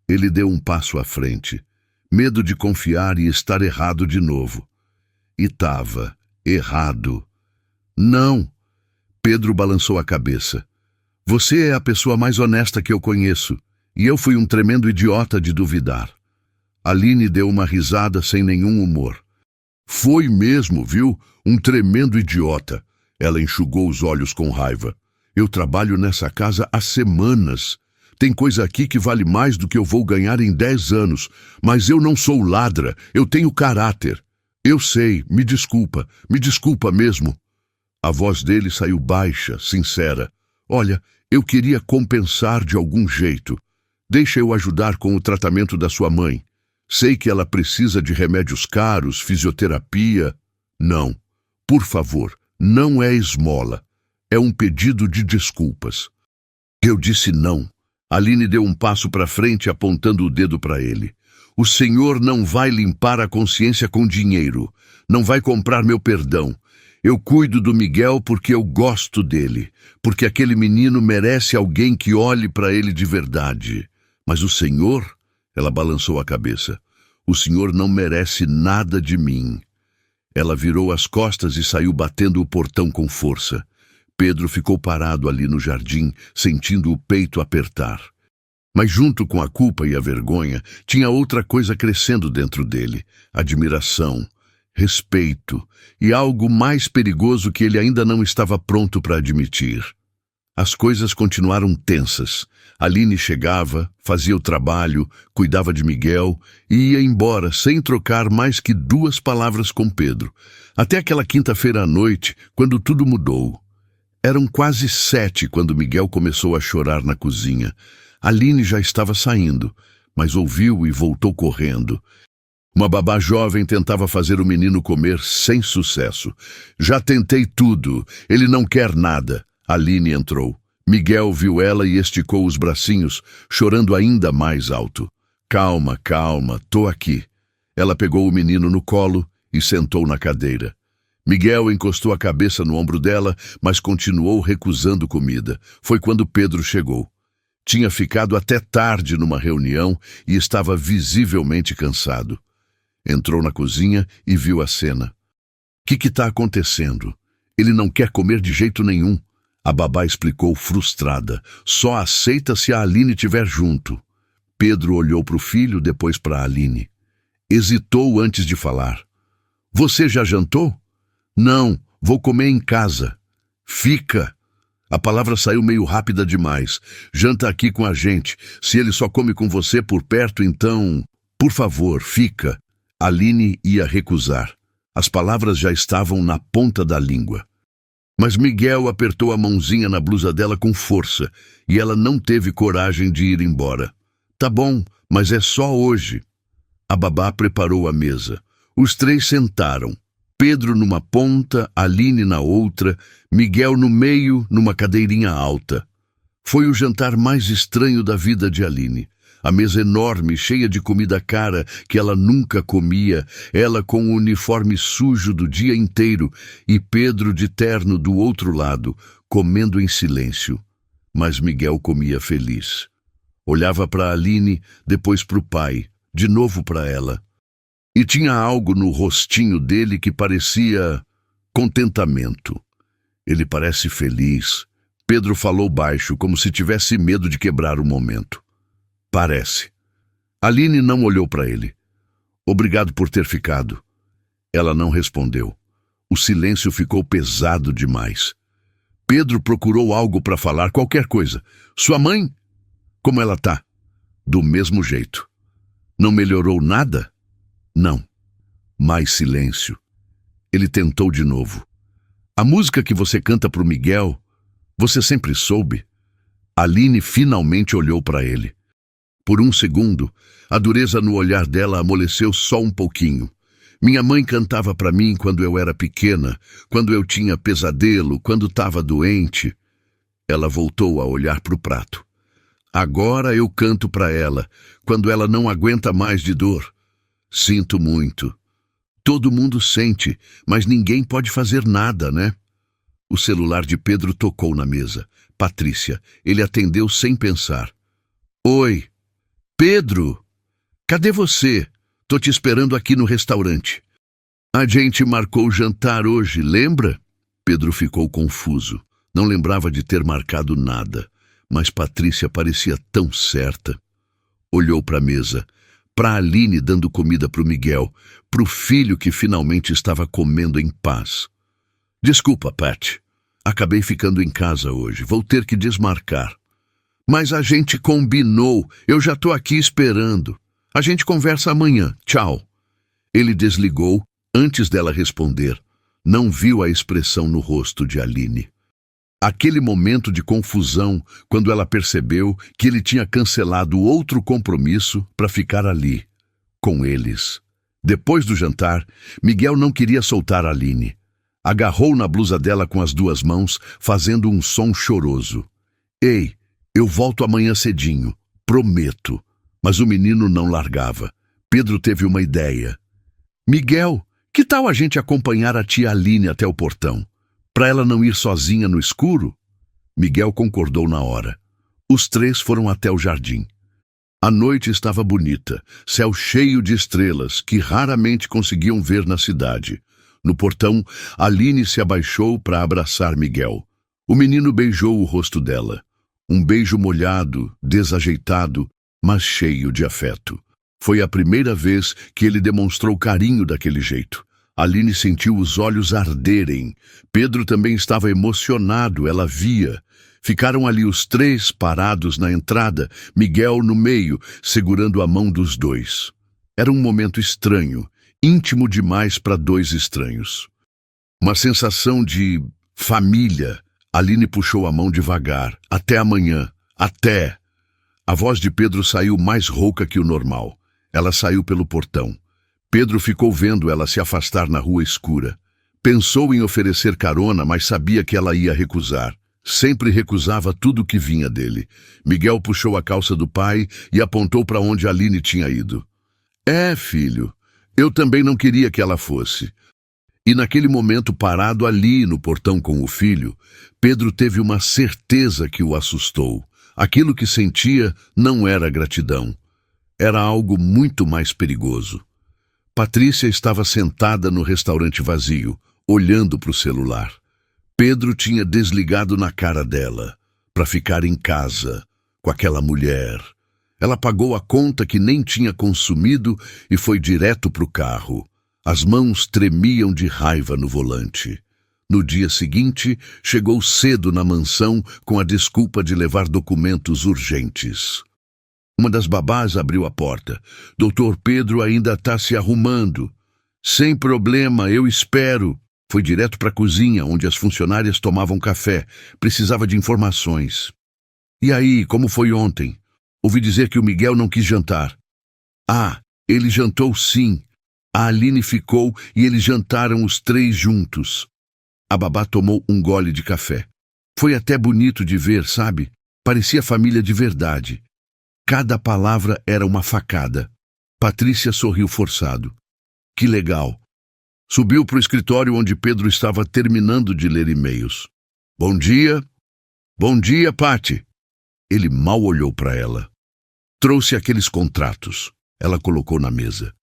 Ele deu um passo à frente. Medo de confiar e estar errado de novo. E estava errado. Não. Pedro balançou a cabeça. Você é a pessoa mais honesta que eu conheço. E eu fui um tremendo idiota de duvidar. Aline deu uma risada sem nenhum humor. Foi mesmo, viu? Um tremendo idiota. Ela enxugou os olhos com raiva. Eu trabalho nessa casa há semanas. Tem coisa aqui que vale mais do que eu vou ganhar em 10 anos. Mas eu não sou ladra. Eu tenho caráter. Eu sei. Me desculpa mesmo. A voz dele saiu baixa, sincera. Olha, eu queria compensar de algum jeito. Deixa eu ajudar com o tratamento da sua mãe. Sei que ela precisa de remédios caros, fisioterapia. Não. Por favor, não é esmola. É um pedido de desculpas. Eu disse não. Aline deu um passo para frente, apontando o dedo para ele. O senhor não vai limpar a consciência com dinheiro. Não vai comprar meu perdão. Eu cuido do Miguel porque eu gosto dele. Porque aquele menino merece alguém que olhe para ele de verdade. Mas o senhor... Ela balançou a cabeça. O senhor não merece nada de mim. Ela virou as costas e saiu batendo o portão com força. Pedro ficou parado ali no jardim, sentindo o peito apertar. Mas junto com a culpa e a vergonha, tinha outra coisa crescendo dentro dele. Admiração, respeito e algo mais perigoso que ele ainda não estava pronto para admitir. As coisas continuaram tensas. Aline chegava, fazia o trabalho, cuidava de Miguel e ia embora sem trocar mais que 2 palavras com Pedro. Até aquela quinta-feira à noite, quando tudo mudou. Eram quase 7 quando Miguel começou a chorar na cozinha. Aline já estava saindo, mas ouviu e voltou correndo. Uma babá jovem tentava fazer o menino comer sem sucesso. Já tentei tudo, ele não quer nada. Aline entrou. Miguel viu ela e esticou os bracinhos, chorando ainda mais alto. Calma, tô aqui. Ela pegou o menino no colo e sentou na cadeira. Miguel encostou a cabeça no ombro dela, mas continuou recusando comida. Foi quando Pedro chegou. Tinha ficado até tarde numa reunião e estava visivelmente cansado. Entrou na cozinha e viu a cena. O que está acontecendo? Ele não quer comer de jeito nenhum. A babá explicou frustrada. Só aceita se a Aline estiver junto. Pedro olhou para o filho, depois para a Aline. Hesitou antes de falar. Você já jantou? Não, vou comer em casa. Fica. A palavra saiu meio rápida demais. Janta aqui com a gente. Se ele só come com você por perto, então... Por favor, fica. Aline ia recusar. As palavras já estavam na ponta da língua. Mas Miguel apertou a mãozinha na blusa dela com força e ela não teve coragem de ir embora. Tá bom, mas é só hoje. A babá preparou a mesa. Os 3 sentaram. Pedro numa ponta, Aline na outra, Miguel no meio, numa cadeirinha alta. Foi o jantar mais estranho da vida de Aline. A mesa enorme, cheia de comida cara que ela nunca comia, ela com o uniforme sujo do dia inteiro e Pedro de terno do outro lado, comendo em silêncio. Mas Miguel comia feliz. Olhava para Aline, depois para o pai, de novo para ela. E tinha algo no rostinho dele que parecia contentamento. Ele parece feliz. Pedro falou baixo, como se tivesse medo de quebrar o momento. Parece. Aline não olhou para ele. Obrigado por ter ficado. Ela não respondeu. O silêncio ficou pesado demais. Pedro procurou algo para falar, qualquer coisa. Sua mãe? Como ela tá? Do mesmo jeito. Não melhorou nada? Não. Mais silêncio. Ele tentou de novo. A música que você canta pro Miguel, você sempre soube? Aline finalmente olhou para ele. Por um segundo, a dureza no olhar dela amoleceu só um pouquinho. Minha mãe cantava para mim quando eu era pequena, quando eu tinha pesadelo, quando estava doente. Ela voltou a olhar para o prato. Agora eu canto para ela, quando ela não aguenta mais de dor. Sinto muito. Todo mundo sente, mas ninguém pode fazer nada, né? O celular de Pedro tocou na mesa. Patrícia. Ele atendeu sem pensar. Oi. Pedro, cadê você? Tô te esperando aqui no restaurante. A gente marcou o jantar hoje, lembra? Pedro ficou confuso. Não lembrava de ter marcado nada, mas Patrícia parecia tão certa. Olhou para a mesa, para Aline dando comida para o Miguel, para o filho que finalmente estava comendo em paz. Desculpa, Pat. Acabei ficando em casa hoje. Vou ter que desmarcar. Mas a gente combinou. Eu já tô aqui esperando. A gente conversa amanhã. Tchau. Ele desligou antes dela responder. Não viu a expressão no rosto de Aline. Aquele momento de confusão, quando ela percebeu que ele tinha cancelado outro compromisso para ficar ali, com eles. Depois do jantar, Miguel não queria soltar Aline. Agarrou na blusa dela com as duas mãos, fazendo um som choroso. Ei, eu volto amanhã cedinho, prometo. Mas o menino não largava. Pedro teve uma ideia. Miguel, que tal a gente acompanhar a tia Aline até o portão? Para ela não ir sozinha no escuro? Miguel concordou na hora. Os três foram até o jardim. A noite estava bonita, céu cheio de estrelas que raramente conseguiam ver na cidade. No portão, Aline se abaixou para abraçar Miguel. O menino beijou o rosto dela. Um beijo molhado, desajeitado, mas cheio de afeto. Foi a primeira vez que ele demonstrou carinho daquele jeito. Aline sentiu os olhos arderem. Pedro também estava emocionado, ela via. Ficaram ali os três parados na entrada, Miguel no meio, segurando a mão dos dois. Era um momento estranho, íntimo demais para dois estranhos. Uma sensação de família. Aline puxou a mão devagar. Até amanhã. Até. A voz de Pedro saiu mais rouca que o normal. Ela saiu pelo portão. Pedro ficou vendo ela se afastar na rua escura. Pensou em oferecer carona, mas sabia que ela ia recusar. Sempre recusava tudo que vinha dele. Miguel puxou a calça do pai e apontou para onde Aline tinha ido. É, filho, eu também não queria que ela fosse. E naquele momento, parado ali no portão com o filho, Pedro teve uma certeza que o assustou. Aquilo que sentia não era gratidão. Era algo muito mais perigoso. Patrícia estava sentada no restaurante vazio, olhando para o celular. Pedro tinha desligado na cara dela, para ficar em casa, com aquela mulher. Ela pagou a conta que nem tinha consumido e foi direto para o carro. As mãos tremiam de raiva no volante. No dia seguinte, chegou cedo na mansão com a desculpa de levar documentos urgentes. Uma das babás abriu a porta. Doutor Pedro ainda está se arrumando. Sem problema, eu espero. Foi direto para a cozinha, onde as funcionárias tomavam café. Precisava de informações. E aí, como foi ontem? Ouvi dizer que o Miguel não quis jantar. Ah, ele jantou sim. A Aline ficou e eles jantaram os três juntos. A babá tomou um gole de café. Foi até bonito de ver, sabe? Parecia família de verdade. Cada palavra era uma facada. Patrícia sorriu forçado. Que legal. Subiu para o escritório onde Pedro estava terminando de ler e-mails. Bom dia. Bom dia, Pati. Ele mal olhou para ela. Trouxe aqueles contratos. Ela colocou na mesa.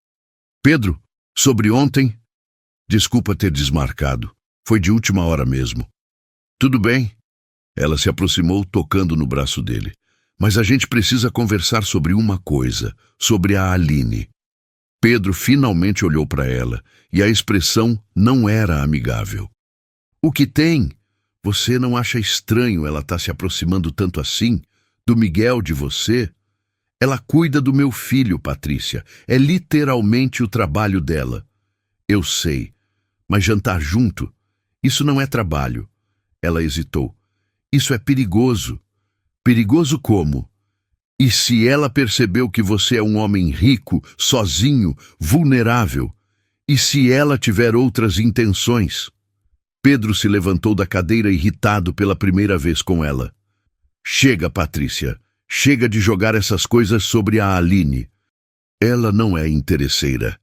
Pedro, sobre ontem? Desculpa ter desmarcado. Foi de última hora mesmo. Tudo bem? Ela se aproximou, tocando no braço dele. Mas a gente precisa conversar sobre uma coisa, sobre a Aline. Pedro finalmente olhou para ela, e a expressão não era amigável. O que tem? Você não acha estranho ela estar se aproximando tanto assim? Do Miguel, de você? Ela cuida do meu filho, Patrícia. É literalmente o trabalho dela. Eu sei, mas jantar junto? Isso não é trabalho. Ela hesitou. Isso é perigoso. Perigoso como? E se ela percebeu que você é um homem rico, sozinho, vulnerável? E se ela tiver outras intenções? Pedro se levantou da cadeira irritado pela primeira vez com ela. Chega, Patrícia. Chega de jogar essas coisas sobre a Aline. Ela não é interesseira.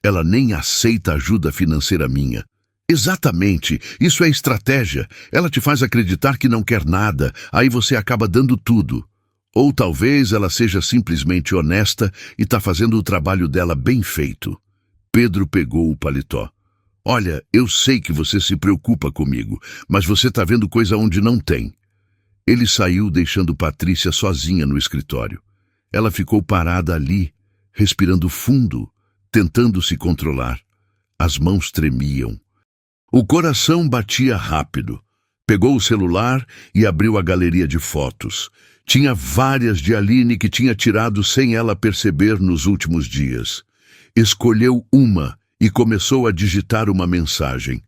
Ela nem aceita ajuda financeira minha. Exatamente, isso é estratégia. Ela te faz acreditar que não quer nada, aí você acaba dando tudo. Ou talvez ela seja simplesmente honesta e está fazendo o trabalho dela bem feito. Pedro pegou o paletó. Olha, eu sei que você se preocupa comigo, mas você está vendo coisa onde não tem. Ele saiu deixando Patrícia sozinha no escritório. Ela ficou parada ali, respirando fundo, tentando se controlar. As mãos tremiam. O coração batia rápido. Pegou o celular e abriu a galeria de fotos. Tinha várias de Aline que tinha tirado sem ela perceber nos últimos dias. Escolheu uma e começou a digitar uma mensagem.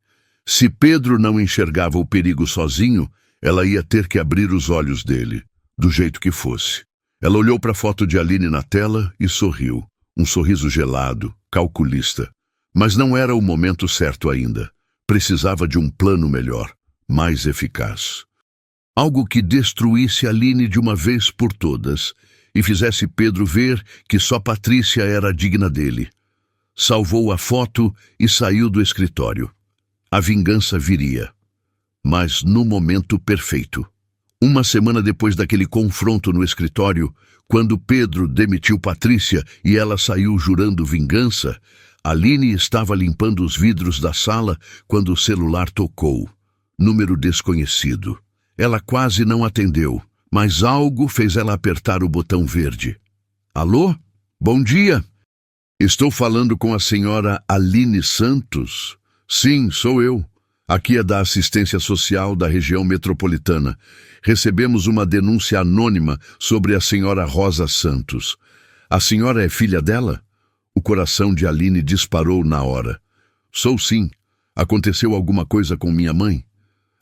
Se Pedro não enxergava o perigo sozinho, ela ia ter que abrir os olhos dele, do jeito que fosse. Ela olhou para a foto de Aline na tela e sorriu. Um sorriso gelado, calculista. Mas não era o momento certo ainda. Precisava de um plano melhor, mais eficaz. Algo que destruísse Aline de uma vez por todas e fizesse Pedro ver que só Patrícia era digna dele. Salvou a foto e saiu do escritório. A vingança viria, mas no momento perfeito. Uma semana depois daquele confronto no escritório, quando Pedro demitiu Patrícia e ela saiu jurando vingança, Aline estava limpando os vidros da sala quando o celular tocou. Número desconhecido. Ela quase não atendeu, mas algo fez ela apertar o botão verde. Alô? Bom dia. Estou falando com a senhora Aline Santos? Sim, sou eu. Aqui é da Assistência Social da região metropolitana. Recebemos uma denúncia anônima sobre a senhora Rosa Santos. A senhora é filha dela? O coração de Aline disparou na hora. Sou sim. Aconteceu alguma coisa com minha mãe?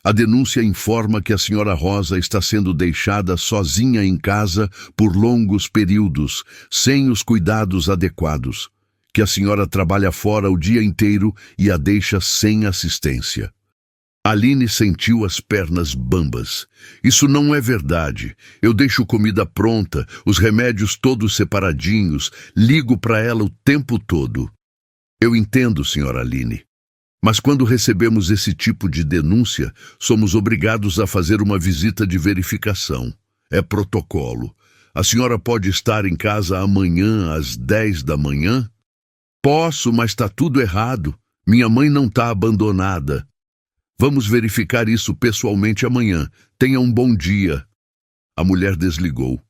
A denúncia informa que a senhora Rosa está sendo deixada sozinha em casa por longos períodos, sem os cuidados adequados. Que a senhora trabalha fora o dia inteiro e a deixa sem assistência. Aline sentiu as pernas bambas. Isso não é verdade. Eu deixo comida pronta, os remédios todos separadinhos, ligo para ela o tempo todo. Eu entendo, senhora Aline. Mas quando recebemos esse tipo de denúncia, somos obrigados a fazer uma visita de verificação. É protocolo. A senhora pode estar em casa amanhã às 10 da manhã? Posso, mas está tudo errado. Minha mãe não está abandonada. Vamos verificar isso pessoalmente amanhã. Tenha um bom dia. A mulher desligou.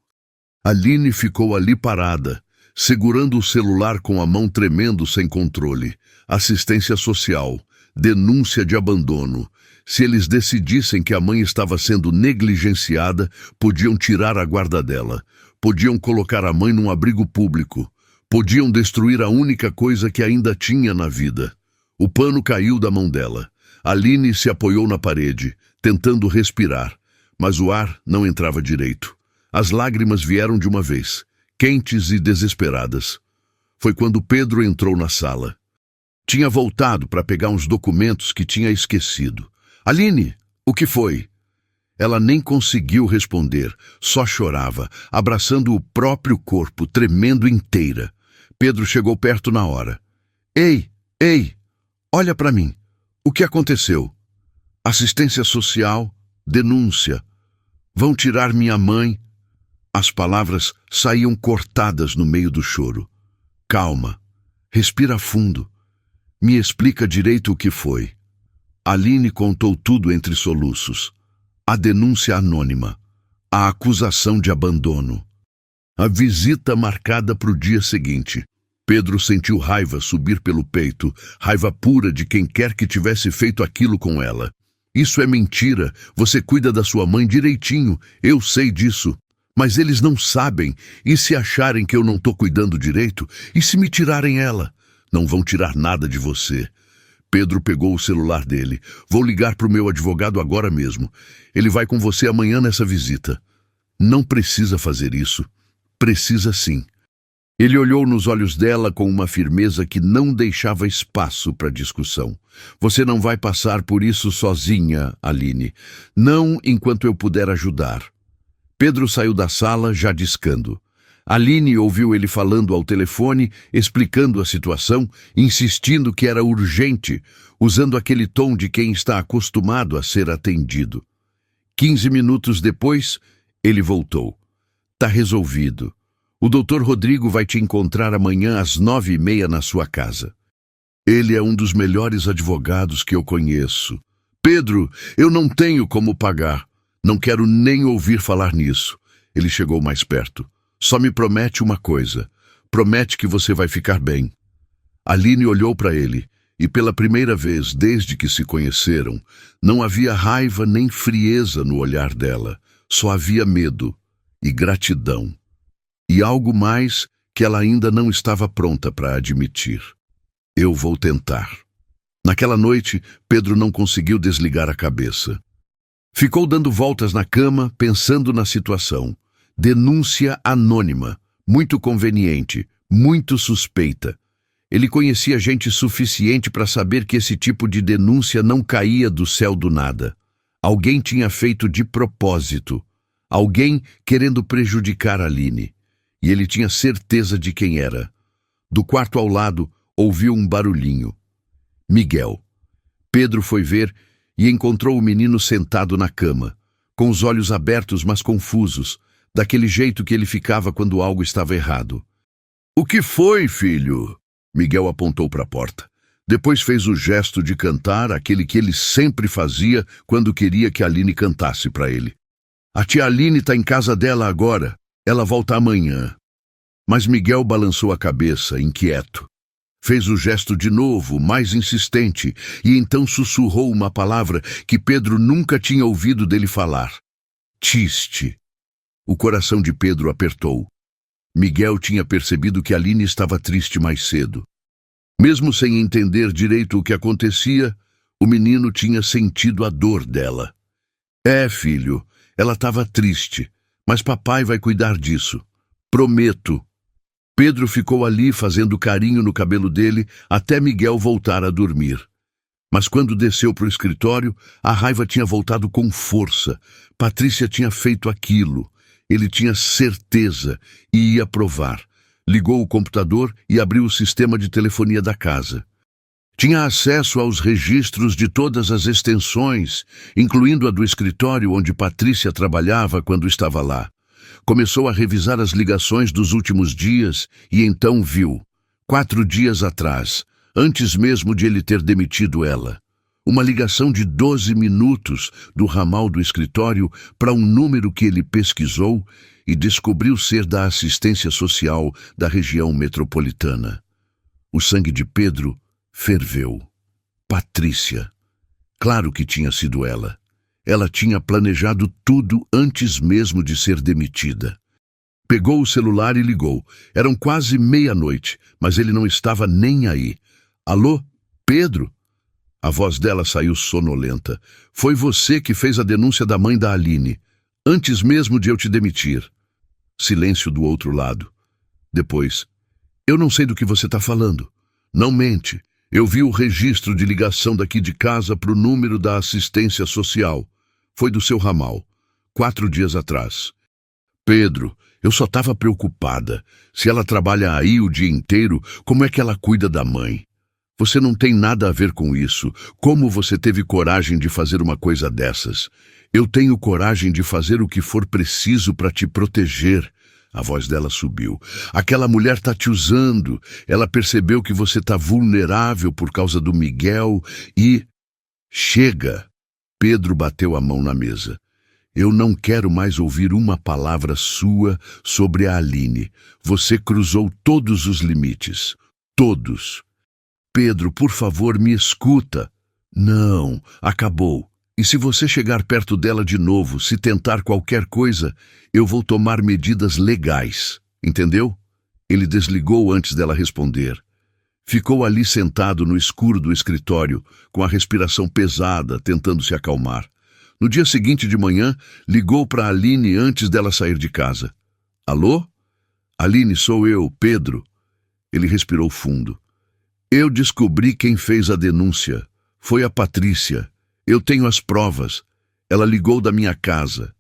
Aline ficou ali parada, segurando o celular com a mão tremendo sem controle. Assistência social, denúncia de abandono. Se eles decidissem que a mãe estava sendo negligenciada, podiam tirar a guarda dela. Podiam colocar a mãe num abrigo público. Podiam destruir a única coisa que ainda tinha na vida. O pano caiu da mão dela. Aline se apoiou na parede, tentando respirar, mas o ar não entrava direito. As lágrimas vieram de uma vez, quentes e desesperadas. Foi quando Pedro entrou na sala. Tinha voltado para pegar uns documentos que tinha esquecido. Aline, o que foi? Ela nem conseguiu responder, só chorava, abraçando o próprio corpo, tremendo inteira. Pedro chegou perto na hora. Ei, olha para mim. O que aconteceu? Assistência social, denúncia. Vão tirar minha mãe. As palavras saíam cortadas no meio do choro. Calma, respira fundo. Me explica direito o que foi. Aline contou tudo entre soluços. A denúncia anônima. A acusação de abandono. A visita marcada para o dia seguinte. Pedro sentiu raiva subir pelo peito, raiva pura de quem quer que tivesse feito aquilo com ela. Isso é mentira, você cuida da sua mãe direitinho, eu sei disso. Mas eles não sabem, e se acharem que eu não estou cuidando direito? E se me tirarem ela? Não vão tirar nada de você. Pedro pegou o celular dele. Vou ligar para o meu advogado agora mesmo. Ele vai com você amanhã nessa visita. Não precisa fazer isso. Precisa sim. Ele olhou nos olhos dela com uma firmeza que não deixava espaço para discussão. Você não vai passar por isso sozinha, Aline. Não enquanto eu puder ajudar. Pedro saiu da sala já discando. Aline ouviu ele falando ao telefone, explicando a situação, insistindo que era urgente, usando aquele tom de quem está acostumado a ser atendido. 15 minutos depois, ele voltou. Tá resolvido. O Dr. Rodrigo vai te encontrar amanhã às 9h30 na sua casa. Ele é um dos melhores advogados que eu conheço. Pedro, eu não tenho como pagar. Não quero nem ouvir falar nisso. Ele chegou mais perto. Só me promete uma coisa. Promete que você vai ficar bem. Aline olhou para ele, e pela primeira vez desde que se conheceram, não havia raiva nem frieza no olhar dela. Só havia medo e gratidão. E algo mais que ela ainda não estava pronta para admitir. Eu vou tentar. Naquela noite, Pedro não conseguiu desligar a cabeça. Ficou dando voltas na cama, pensando na situação. Denúncia anônima, muito conveniente, muito suspeita. Ele conhecia gente suficiente para saber que esse tipo de denúncia não caía do céu do nada. Alguém tinha feito de propósito. Alguém querendo prejudicar Aline. E ele tinha certeza de quem era. Do quarto ao lado, ouviu um barulhinho. Miguel. Pedro foi ver e encontrou o menino sentado na cama, com os olhos abertos, mas confusos, daquele jeito que ele ficava quando algo estava errado. O que foi, filho? Miguel apontou para a porta. Depois fez o gesto de cantar, aquele que ele sempre fazia quando queria que Aline cantasse para ele. A tia Aline está em casa dela agora. Ela volta amanhã. Mas Miguel balançou a cabeça, inquieto. Fez o gesto de novo, mais insistente, e então sussurrou uma palavra que Pedro nunca tinha ouvido dele falar. Tiste. O coração de Pedro apertou. Miguel tinha percebido que Aline estava triste mais cedo. Mesmo sem entender direito o que acontecia, o menino tinha sentido a dor dela. É, filho, ela estava triste, mas papai vai cuidar disso. Prometo. Pedro ficou ali fazendo carinho no cabelo dele até Miguel voltar a dormir. Mas quando desceu para o escritório, a raiva tinha voltado com força. Patrícia tinha feito aquilo. Ele tinha certeza e ia provar. Ligou o computador e abriu o sistema de telefonia da casa. Tinha acesso aos registros de todas as extensões, incluindo a do escritório onde Patrícia trabalhava quando estava lá. Começou a revisar as ligações dos últimos dias e então viu, 4 dias atrás, antes mesmo de ele ter demitido ela, uma ligação de 12 minutos do ramal do escritório para um número que ele pesquisou e descobriu ser da assistência social da região metropolitana. O sangue de Pedro ferveu. Patrícia. Claro que tinha sido ela. Ela tinha planejado tudo antes mesmo de ser demitida. Pegou o celular e ligou. Eram quase meia-noite, mas ele não estava nem aí. Alô, Pedro? A voz dela saiu sonolenta. Foi você que fez a denúncia da mãe da Aline, antes mesmo de eu te demitir. Silêncio do outro lado. Depois, eu não sei do que você está falando. Não mente. Eu vi o registro de ligação daqui de casa para o número da assistência social. Foi do seu ramal, 4 dias atrás. Pedro, eu só estava preocupada. Se ela trabalha aí o dia inteiro, como é que ela cuida da mãe? Você não tem nada a ver com isso. Como você teve coragem de fazer uma coisa dessas? Eu tenho coragem de fazer o que for preciso para te proteger. A voz dela subiu. Aquela mulher tá te usando. Ela percebeu que você tá vulnerável por causa do Miguel e... Chega! Pedro bateu a mão na mesa. Eu não quero mais ouvir uma palavra sua sobre a Aline. Você cruzou todos os limites. Todos. Pedro, por favor, me escuta. Não, acabou. E se você chegar perto dela de novo, se tentar qualquer coisa, eu vou tomar medidas legais. Entendeu? Ele desligou antes dela responder. Ficou ali sentado no escuro do escritório, com a respiração pesada, tentando se acalmar. No dia seguinte de manhã, ligou para Aline antes dela sair de casa. Alô? Aline, sou eu, Pedro. Ele respirou fundo. Eu descobri quem fez a denúncia. Foi a Patrícia. Eu tenho as provas. Ela ligou da minha casa.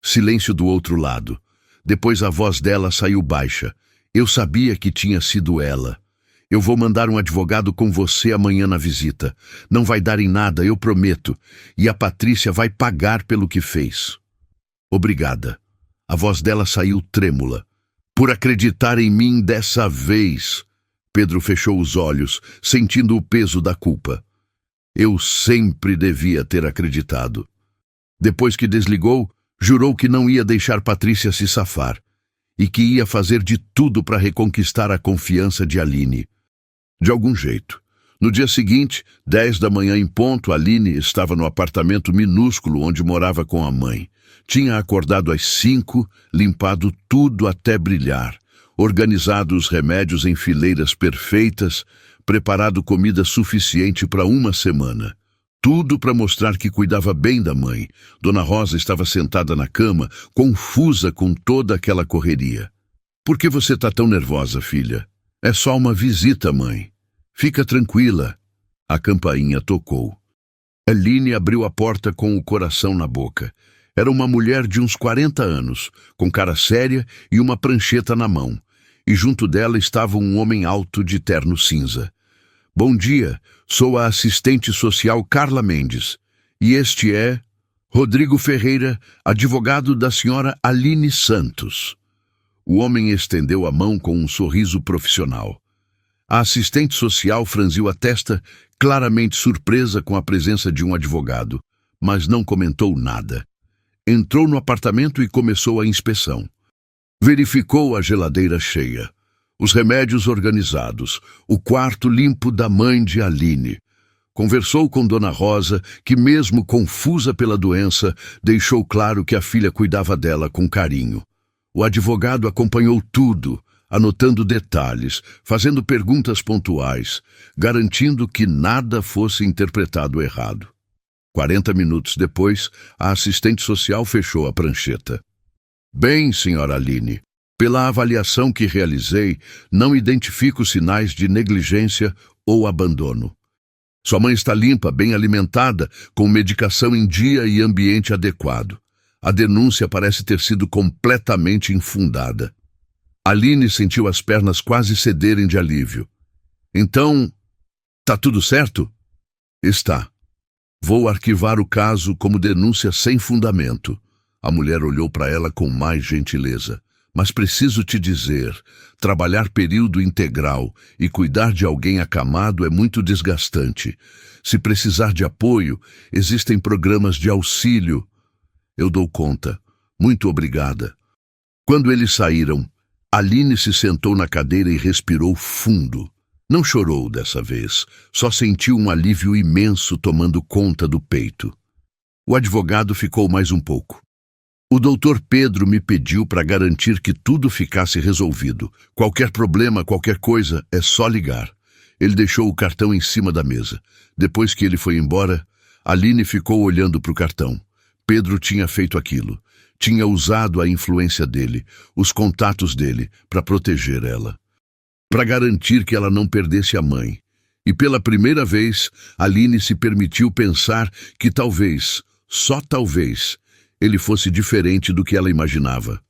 Silêncio do outro lado. Depois a voz dela saiu baixa. Eu sabia que tinha sido ela. Eu vou mandar um advogado com você amanhã na visita. Não vai dar em nada, eu prometo. E a Patrícia vai pagar pelo que fez. Obrigada. A voz dela saiu trêmula. Por acreditar em mim dessa vez. Pedro fechou os olhos, sentindo o peso da culpa. Eu sempre devia ter acreditado. Depois que desligou, jurou que não ia deixar Patrícia se safar e que ia fazer de tudo para reconquistar a confiança de Aline. De algum jeito. No dia seguinte, 10 da manhã em ponto, Aline estava no apartamento minúsculo onde morava com a mãe. Tinha acordado às 5, limpado tudo até brilhar, organizado os remédios em fileiras perfeitas, preparado comida suficiente para uma semana. Tudo para mostrar que cuidava bem da mãe. Dona Rosa estava sentada na cama, confusa com toda aquela correria. Por que você está tão nervosa, filha? É só uma visita, mãe. Fica tranquila. A campainha tocou. Aline abriu a porta com o coração na boca. Era uma mulher de uns 40 anos, com cara séria e uma prancheta na mão. E junto dela estava um homem alto de terno cinza. Bom dia, sou a assistente social Carla Mendes. E este é Rodrigo Ferreira, advogado da senhora Aline Santos. O homem estendeu a mão com um sorriso profissional. A assistente social franziu a testa, claramente surpresa com a presença de um advogado, mas não comentou nada. Entrou no apartamento e começou a inspeção. Verificou a geladeira cheia, os remédios organizados, o quarto limpo da mãe de Aline. Conversou com Dona Rosa, que mesmo confusa pela doença, deixou claro que a filha cuidava dela com carinho. O advogado acompanhou tudo, anotando detalhes, fazendo perguntas pontuais, garantindo que nada fosse interpretado errado. 40 minutos depois, a assistente social fechou a prancheta. Bem, senhora Aline, pela avaliação que realizei, não identifico sinais de negligência ou abandono. Sua mãe está limpa, bem alimentada, com medicação em dia e ambiente adequado. A denúncia parece ter sido completamente infundada. Aline sentiu as pernas quase cederem de alívio. Então, tá tudo certo? Está. Vou arquivar o caso como denúncia sem fundamento. A mulher olhou para ela com mais gentileza. Mas preciso te dizer, trabalhar período integral e cuidar de alguém acamado é muito desgastante. Se precisar de apoio, existem programas de auxílio. Eu dou conta. Muito obrigada. Quando eles saíram, Aline se sentou na cadeira e respirou fundo. Não chorou dessa vez, só sentiu um alívio imenso tomando conta do peito. O advogado ficou mais um pouco. O doutor Pedro me pediu para garantir que tudo ficasse resolvido. Qualquer problema, qualquer coisa, é só ligar. Ele deixou o cartão em cima da mesa. Depois que ele foi embora, Aline ficou olhando para o cartão. Pedro tinha feito aquilo. Tinha usado a influência dele, os contatos dele, para proteger ela. Para garantir que ela não perdesse a mãe. E pela primeira vez, Aline se permitiu pensar que talvez, só talvez, ele fosse diferente do que ela imaginava.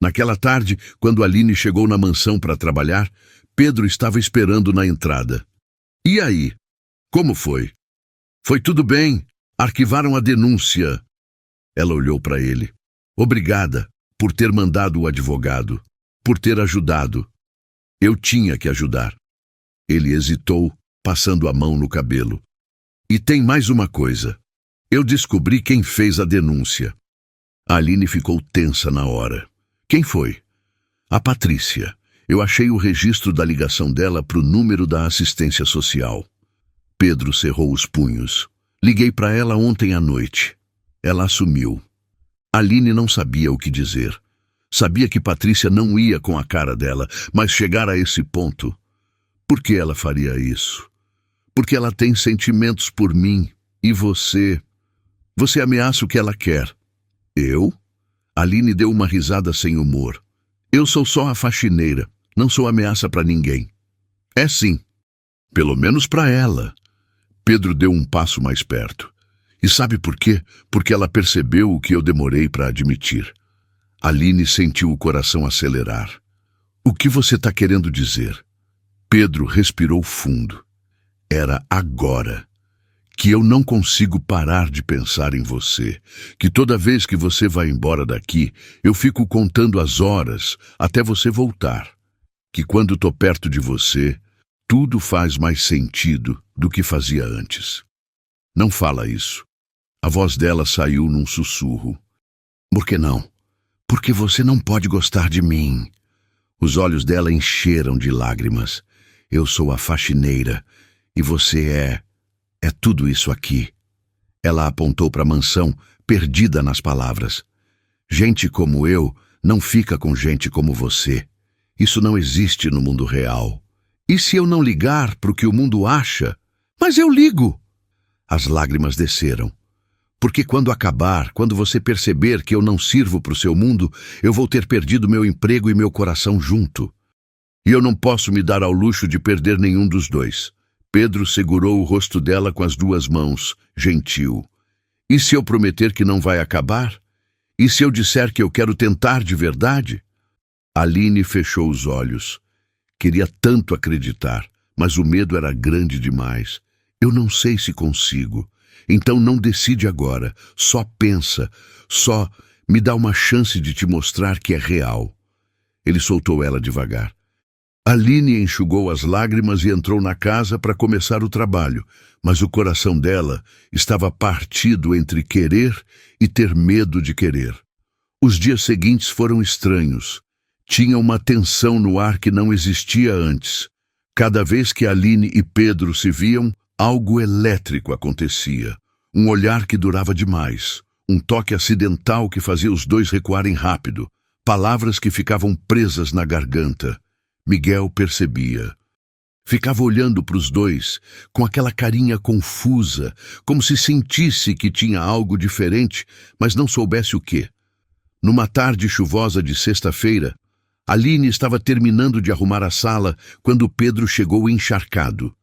Naquela tarde, quando Aline chegou na mansão para trabalhar, Pedro estava esperando na entrada. E aí? Como foi? Foi tudo bem. Arquivaram a denúncia. Ela olhou para ele. Obrigada por ter mandado o advogado, por ter ajudado. Eu tinha que ajudar. Ele hesitou, passando a mão no cabelo. E tem mais uma coisa. Eu descobri quem fez a denúncia. A Aline ficou tensa na hora. Quem foi? A Patrícia. Eu achei o registro da ligação dela para o número da assistência social. Pedro cerrou os punhos. Liguei para ela ontem à noite. Ela assumiu. Aline não sabia o que dizer. Sabia que Patrícia não ia com a cara dela, mas chegar a esse ponto... Por que ela faria isso? Porque ela tem sentimentos por mim e você. Você ameaça o que ela quer. Eu? Aline deu uma risada sem humor. Eu sou só a faxineira, não sou ameaça para ninguém. É sim. Pelo menos para ela. Pedro deu um passo mais perto. E sabe por quê? Porque ela percebeu o que eu demorei para admitir. Aline sentiu o coração acelerar. O que você está querendo dizer? Pedro respirou fundo. Era agora. Que eu não consigo parar de pensar em você. Que toda vez que você vai embora daqui, eu fico contando as horas até você voltar. Que quando estou perto de você, tudo faz mais sentido do que fazia antes. Não fala isso. A voz dela saiu num sussurro. Por que não? Porque você não pode gostar de mim. Os olhos dela encheram de lágrimas. Eu sou a faxineira e você é tudo isso aqui. Ela apontou para a mansão, perdida nas palavras. Gente como eu não fica com gente como você. Isso não existe no mundo real. E se eu não ligar para o que o mundo acha? Mas eu ligo! As lágrimas desceram. Porque quando acabar, quando você perceber que eu não sirvo para o seu mundo, eu vou ter perdido meu emprego e meu coração junto. E eu não posso me dar ao luxo de perder nenhum dos dois. Pedro segurou o rosto dela com as duas mãos, gentil. E se eu prometer que não vai acabar? E se eu disser que eu quero tentar de verdade? Aline fechou os olhos. Queria tanto acreditar, mas o medo era grande demais. Eu não sei se consigo. Então não decide agora, só pensa, só me dá uma chance de te mostrar que é real. Ele soltou ela devagar. Aline enxugou as lágrimas e entrou na casa para começar o trabalho, mas o coração dela estava partido entre querer e ter medo de querer. Os dias seguintes foram estranhos. Tinha uma tensão no ar que não existia antes. Cada vez que Aline e Pedro se viam, algo elétrico acontecia. Um olhar que durava demais. Um toque acidental que fazia os dois recuarem rápido. Palavras que ficavam presas na garganta. Miguel percebia. Ficava olhando para os dois, com aquela carinha confusa, como se sentisse que tinha algo diferente, mas não soubesse o quê. Numa tarde chuvosa de sexta-feira, Aline estava terminando de arrumar a sala quando Pedro chegou encharcado.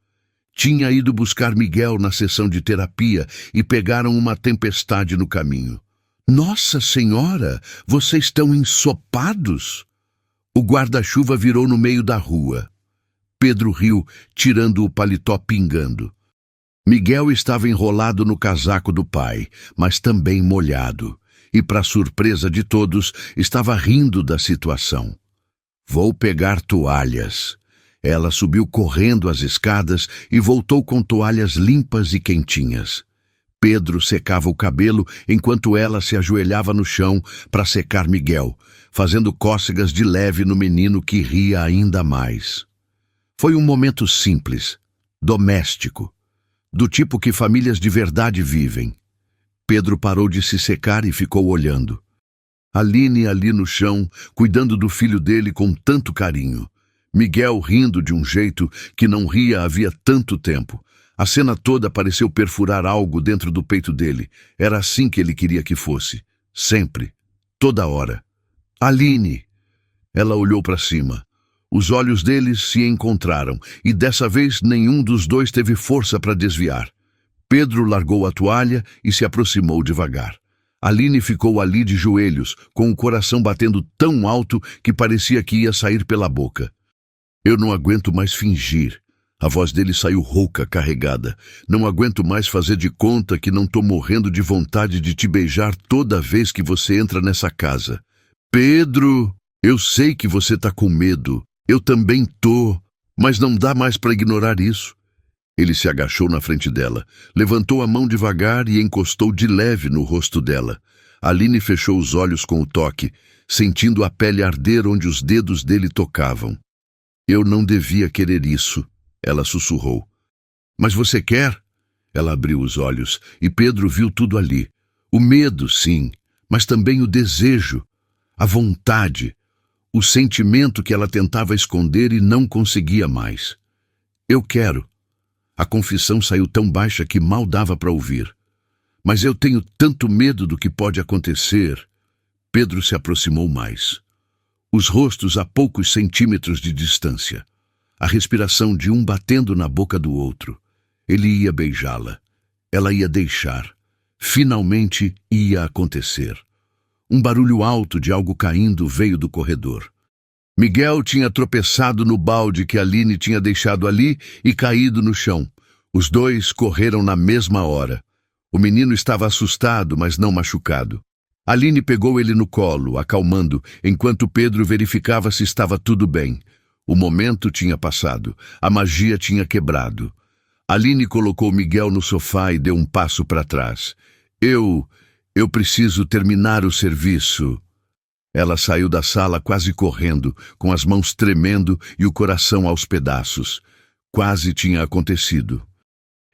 Tinha ido buscar Miguel na sessão de terapia e pegaram uma tempestade no caminho. Nossa Senhora, vocês estão ensopados? O guarda-chuva virou no meio da rua. Pedro riu, tirando o paletó pingando. Miguel estava enrolado no casaco do pai, mas também molhado. E, para surpresa de todos, estava rindo da situação. Vou pegar toalhas. Ela subiu correndo as escadas e voltou com toalhas limpas e quentinhas. Pedro secava o cabelo enquanto ela se ajoelhava no chão para secar Miguel, fazendo cócegas de leve no menino que ria ainda mais. Foi um momento simples, doméstico, do tipo que famílias de verdade vivem. Pedro parou de se secar e ficou olhando. Aline ali no chão, cuidando do filho dele com tanto carinho. Miguel rindo de um jeito que não ria havia tanto tempo. A cena toda pareceu perfurar algo dentro do peito dele. Era assim que ele queria que fosse. Sempre. Toda hora. Aline! Ela olhou para cima. Os olhos deles se encontraram, e dessa vez nenhum dos dois teve força para desviar. Pedro largou a toalha e se aproximou devagar. Aline ficou ali de joelhos, com o coração batendo tão alto que parecia que ia sair pela boca. Eu não aguento mais fingir. A voz dele saiu rouca, carregada. Não aguento mais fazer de conta que não tô morrendo de vontade de te beijar toda vez que você entra nessa casa. Pedro, eu sei que você tá com medo. Eu também tô. Mas não dá mais para ignorar isso. Ele se agachou na frente dela, levantou a mão devagar e encostou de leve no rosto dela. Aline fechou os olhos com o toque, sentindo a pele arder onde os dedos dele tocavam. Eu não devia querer isso, ela sussurrou. Mas você quer? Ela abriu os olhos e Pedro viu tudo ali. O medo, sim, mas também o desejo, a vontade, o sentimento que ela tentava esconder e não conseguia mais. Eu quero. A confissão saiu tão baixa que mal dava para ouvir. Mas eu tenho tanto medo do que pode acontecer. Pedro se aproximou mais. Os rostos a poucos centímetros de distância. A respiração de um batendo na boca do outro. Ele ia beijá-la. Ela ia deixar. Finalmente ia acontecer. Um barulho alto de algo caindo veio do corredor. Miguel tinha tropeçado no balde que Aline tinha deixado ali e caído no chão. Os dois correram na mesma hora. O menino estava assustado, mas não machucado. Aline pegou ele no colo, acalmando, enquanto Pedro verificava se estava tudo bem. O momento tinha passado. A magia tinha quebrado. Aline colocou Miguel no sofá e deu um passo para trás. Eu preciso terminar o serviço. Ela saiu da sala quase correndo, com as mãos tremendo e o coração aos pedaços. Quase tinha acontecido.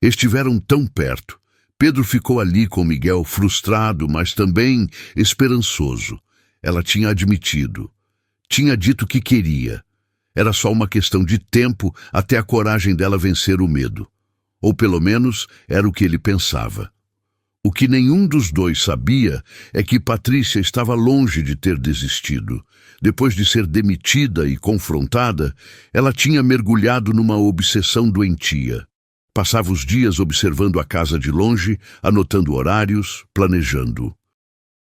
Estiveram tão perto. Pedro ficou ali com Miguel, frustrado, mas também esperançoso. Ela tinha admitido. Tinha dito que queria. Era só uma questão de tempo até a coragem dela vencer o medo. Ou pelo menos era o que ele pensava. O que nenhum dos dois sabia é que Patrícia estava longe de ter desistido. Depois de ser demitida e confrontada, ela tinha mergulhado numa obsessão doentia. Passava os dias observando a casa de longe, anotando horários, planejando.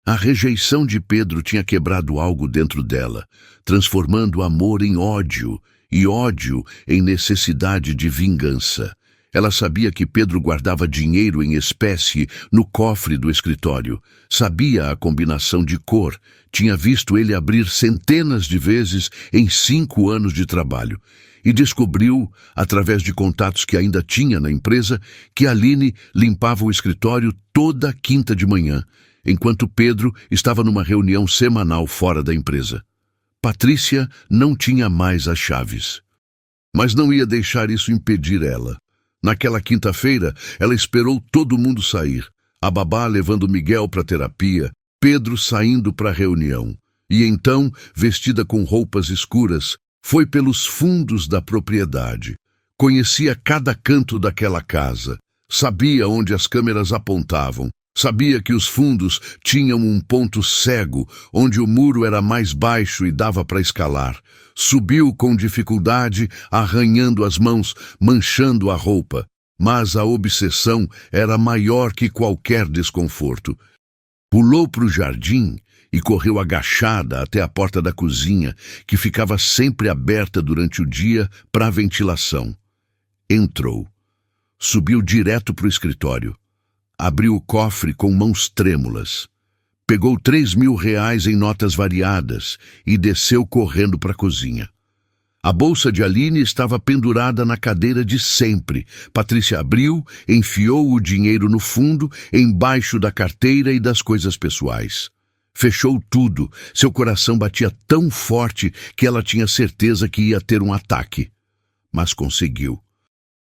A rejeição de Pedro tinha quebrado algo dentro dela, transformando amor em ódio e ódio em necessidade de vingança. Ela sabia que Pedro guardava dinheiro em espécie no cofre do escritório. Sabia a combinação de cor. Tinha visto ele abrir centenas de vezes em 5 anos de trabalho. E descobriu, através de contatos que ainda tinha na empresa, que Aline limpava o escritório toda quinta de manhã, enquanto Pedro estava numa reunião semanal fora da empresa. Patrícia não tinha mais as chaves. Mas não ia deixar isso impedir ela. Naquela quinta-feira, ela esperou todo mundo sair. A babá levando Miguel para terapia, Pedro saindo para a reunião. E então, vestida com roupas escuras, foi pelos fundos da propriedade. Conhecia cada canto daquela casa. Sabia onde as câmeras apontavam. Sabia que os fundos tinham um ponto cego, onde o muro era mais baixo e dava para escalar. Subiu com dificuldade, arranhando as mãos, manchando a roupa. Mas a obsessão era maior que qualquer desconforto. Pulou para o jardim e correu agachada até a porta da cozinha, que ficava sempre aberta durante o dia para a ventilação. Entrou. Subiu direto para o escritório. Abriu o cofre com mãos trêmulas. Pegou R$3.000 em notas variadas e desceu correndo para a cozinha. A bolsa de Aline estava pendurada na cadeira de sempre. Patrícia abriu, enfiou o dinheiro no fundo, embaixo da carteira e das coisas pessoais. Fechou tudo. Seu coração batia tão forte que ela tinha certeza que ia ter um ataque. Mas conseguiu.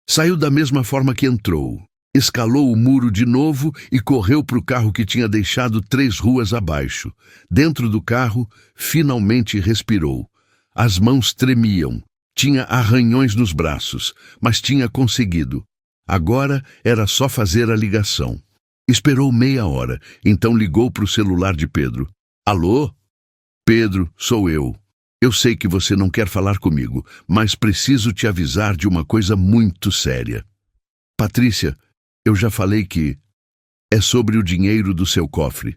Saiu da mesma forma que entrou. Escalou o muro de novo e correu para o carro que tinha deixado 3 ruas abaixo. Dentro do carro, finalmente respirou. As mãos tremiam. Tinha arranhões nos braços, mas tinha conseguido. Agora era só fazer a ligação. Esperou meia hora, então ligou para o celular de Pedro. Alô? Pedro, sou eu. Eu sei que você não quer falar comigo, mas preciso te avisar de uma coisa muito séria. Patrícia, eu já falei que é sobre o dinheiro do seu cofre.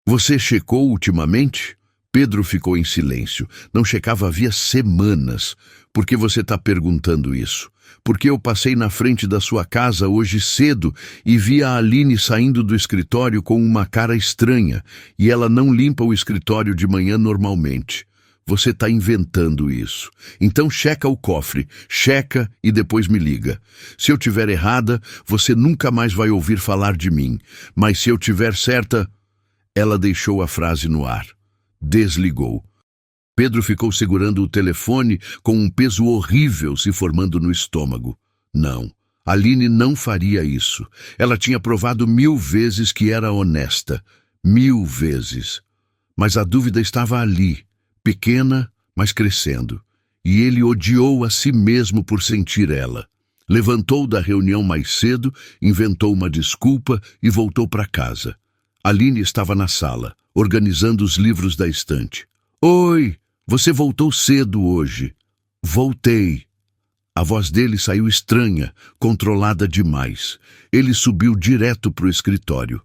Você checou ultimamente? Pedro ficou em silêncio. Não checava havia semanas. Por que você está perguntando isso? Porque eu passei na frente da sua casa hoje cedo e vi a Aline saindo do escritório com uma cara estranha e ela não limpa o escritório de manhã normalmente. Você está inventando isso. Então checa o cofre, checa e depois me liga. Se eu tiver errada, você nunca mais vai ouvir falar de mim. Mas se eu tiver certa... Ela deixou a frase no ar. Desligou. Pedro ficou segurando o telefone com um peso horrível se formando no estômago. Não, Aline não faria isso. Ela tinha provado 1000 vezes que era honesta. 1000 vezes. Mas a dúvida estava ali. Pequena, mas crescendo. E ele odiou a si mesmo por sentir ela. Levantou da reunião mais cedo, inventou uma desculpa e voltou para casa. Aline estava na sala, organizando os livros da estante. Oi, você voltou cedo hoje. Voltei. A voz dele saiu estranha, controlada demais. Ele subiu direto para o escritório.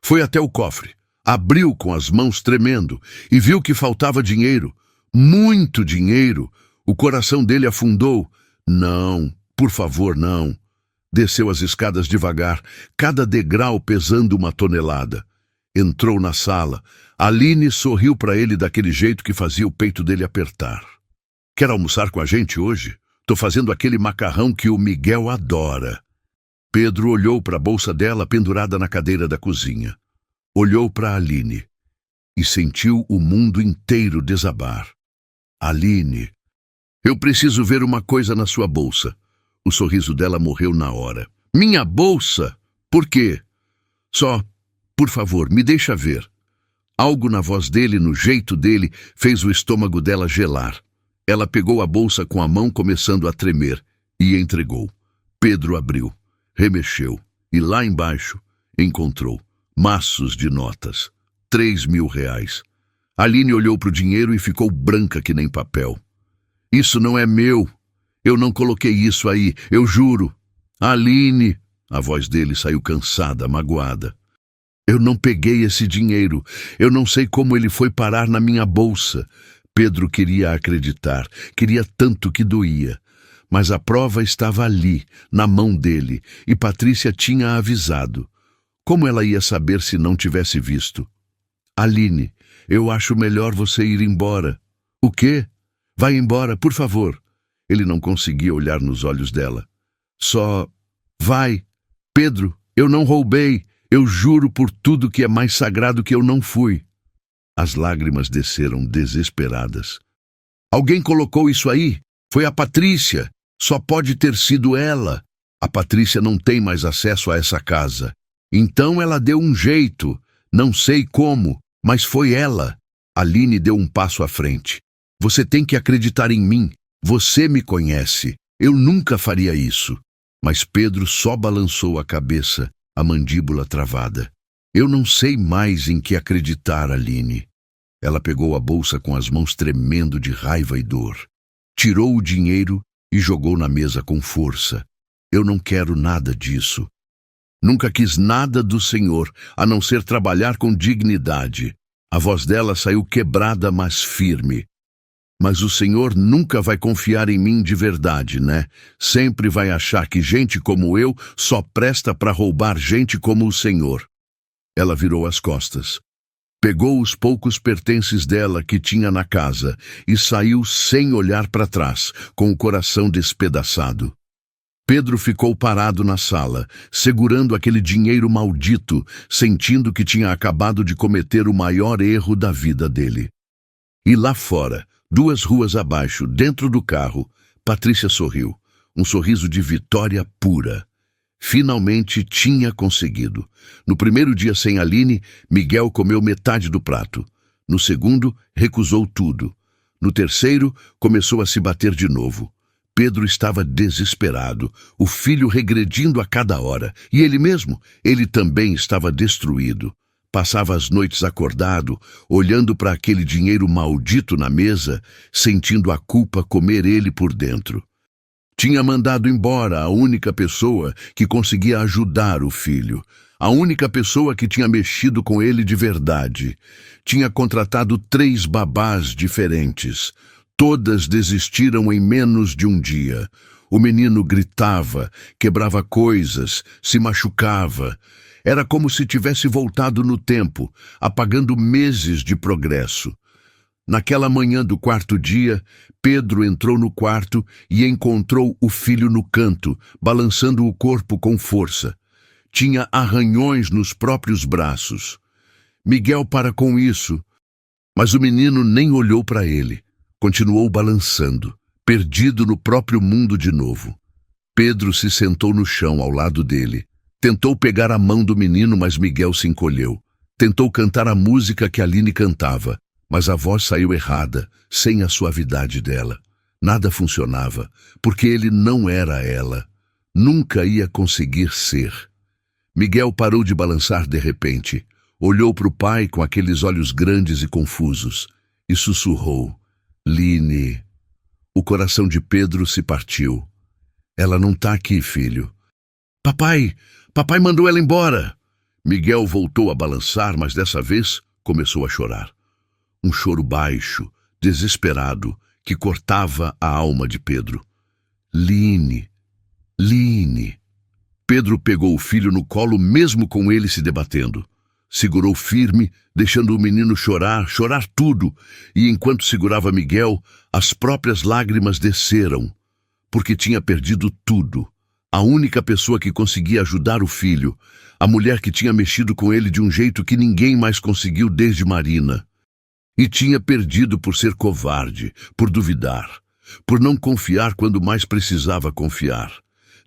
Foi até o cofre, abriu com as mãos tremendo e viu que faltava dinheiro. Muito dinheiro. O coração dele afundou. Não, por favor, não. Desceu as escadas devagar, cada degrau pesando 1 tonelada. Entrou na sala. Aline sorriu para ele daquele jeito que fazia o peito dele apertar. Quer almoçar com a gente hoje? Tô fazendo aquele macarrão que o Miguel adora. Pedro olhou para a bolsa dela pendurada na cadeira da cozinha. Olhou para Aline e sentiu o mundo inteiro desabar. Aline, eu preciso ver uma coisa na sua bolsa. O sorriso dela morreu na hora. Minha bolsa? Por quê? Só, por favor, me deixa ver. Algo na voz dele, no jeito dele, fez o estômago dela gelar. Ela pegou a bolsa com a mão, começando a tremer, e entregou. Pedro abriu, remexeu, e lá embaixo encontrou maços de notas. 3.000 reais. Aline olhou para o dinheiro e ficou branca que nem papel. Isso não é meu. Eu não coloquei isso aí, eu juro. Aline, a voz dele saiu cansada, magoada. Eu não peguei esse dinheiro. Eu não sei como ele foi parar na minha bolsa. Pedro queria acreditar, queria tanto que doía. Mas a prova estava ali, na mão dele, e Patrícia tinha avisado. Como ela ia saber se não tivesse visto? Aline, eu acho melhor você ir embora. O quê? Vai embora, por favor. Ele não conseguia olhar nos olhos dela. Só, vai. Pedro, eu não roubei. Eu juro por tudo que é mais sagrado que eu não fui. As lágrimas desceram desesperadas. Alguém colocou isso aí? Foi a Patrícia. Só pode ter sido ela. A Patrícia não tem mais acesso a essa casa. Então ela deu um jeito. Não sei como, mas foi ela. Aline deu um passo à frente. Você tem que acreditar em mim. Você me conhece. Eu nunca faria isso. Mas Pedro só balançou a cabeça, a mandíbula travada. Eu não sei mais em que acreditar, Aline. Ela pegou a bolsa com as mãos tremendo de raiva e dor. Tirou o dinheiro e jogou na mesa com força. Eu não quero nada disso. Nunca quis nada do Senhor, a não ser trabalhar com dignidade. A voz dela saiu quebrada, mas firme. Mas o Senhor nunca vai confiar em mim de verdade, né? Sempre vai achar que gente como eu só presta para roubar gente como o Senhor. Ela virou as costas. Pegou os poucos pertences dela que tinha na casa e saiu sem olhar para trás, com o coração despedaçado. Pedro ficou parado na sala, segurando aquele dinheiro maldito, sentindo que tinha acabado de cometer o maior erro da vida dele. E lá fora, 2 ruas abaixo, dentro do carro, Patrícia sorriu, um sorriso de vitória pura. Finalmente tinha conseguido. No primeiro dia sem Aline, Miguel comeu metade do prato. No segundo, recusou tudo. No terceiro, começou a se bater de novo. Pedro estava desesperado, o filho regredindo a cada hora. E ele mesmo, ele também estava destruído. Passava as noites acordado, olhando para aquele dinheiro maldito na mesa, sentindo a culpa comer ele por dentro. Tinha mandado embora a única pessoa que conseguia ajudar o filho, a única pessoa que tinha mexido com ele de verdade. Tinha contratado 3 babás diferentes. Todas desistiram em menos de um dia. O menino gritava, quebrava coisas, se machucava. Era como se tivesse voltado no tempo, apagando meses de progresso. Naquela manhã do 4º dia, Pedro entrou no quarto e encontrou o filho no canto, balançando o corpo com força. Tinha arranhões nos próprios braços. Miguel para com isso, mas o menino nem olhou para ele. Continuou balançando, perdido no próprio mundo de novo. Pedro se sentou no chão ao lado dele. Tentou pegar a mão do menino, mas Miguel se encolheu. Tentou cantar a música que Aline cantava, mas a voz saiu errada, sem a suavidade dela. Nada funcionava, porque ele não era ela. Nunca ia conseguir ser. Miguel parou de balançar de repente, olhou para o pai com aqueles olhos grandes e confusos e sussurrou: Line. O coração de Pedro se partiu. Ela não tá aqui, filho. Papai mandou ela embora. Miguel voltou a balançar, mas dessa vez começou a chorar. Um choro baixo, desesperado, que cortava a alma de Pedro. Line. Pedro pegou o filho no colo mesmo com ele se debatendo. Segurou firme, deixando o menino chorar tudo, e enquanto segurava Miguel, as próprias lágrimas desceram, porque tinha perdido tudo. A única pessoa que conseguia ajudar o filho, a mulher que tinha mexido com ele de um jeito que ninguém mais conseguiu desde Marina. E tinha perdido por ser covarde, por duvidar, por não confiar quando mais precisava confiar.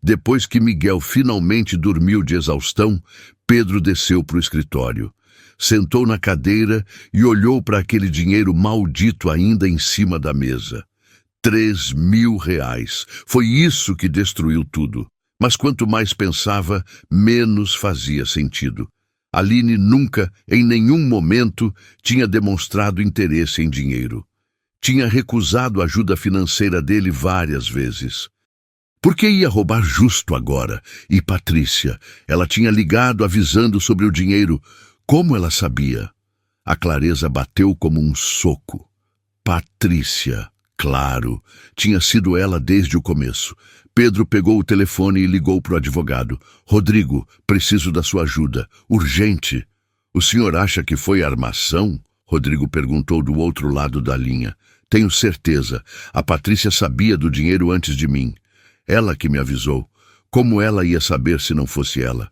Depois que Miguel finalmente dormiu de exaustão, Pedro desceu para o escritório. Sentou na cadeira e olhou para aquele dinheiro maldito ainda em cima da mesa. 3.000 reais. Foi isso que destruiu tudo. Mas quanto mais pensava, menos fazia sentido. Aline nunca, em nenhum momento, tinha demonstrado interesse em dinheiro. Tinha recusado a ajuda financeira dele várias vezes. Por que ia roubar justo agora? E Patrícia, ela tinha ligado avisando sobre o dinheiro. Como ela sabia? A clareza bateu como um soco. Patrícia, claro, tinha sido ela desde o começo. Pedro pegou o telefone e ligou para o advogado. Rodrigo, preciso da sua ajuda. Urgente. O senhor acha que foi armação? Rodrigo perguntou do outro lado da linha. Tenho certeza. A Patrícia sabia do dinheiro antes de mim. Ela que me avisou. Como ela ia saber se não fosse ela?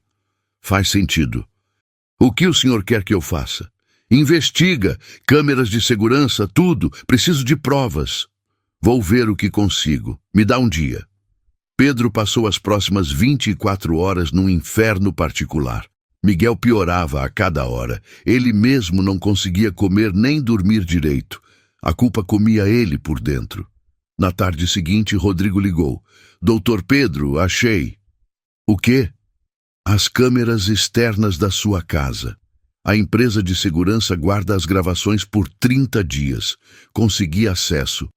Faz sentido. O que o senhor quer que eu faça? Investiga. Câmeras de segurança, tudo. Preciso de provas. Vou ver o que consigo. Me dá um dia. Pedro passou as próximas 24 horas num inferno particular. Miguel piorava a cada hora. Ele mesmo não conseguia comer nem dormir direito. A culpa comia ele por dentro. Na tarde seguinte, Rodrigo ligou. Doutor Pedro, achei. O quê? As câmeras externas da sua casa. A empresa de segurança guarda as gravações por 30 dias. Consegui acesso.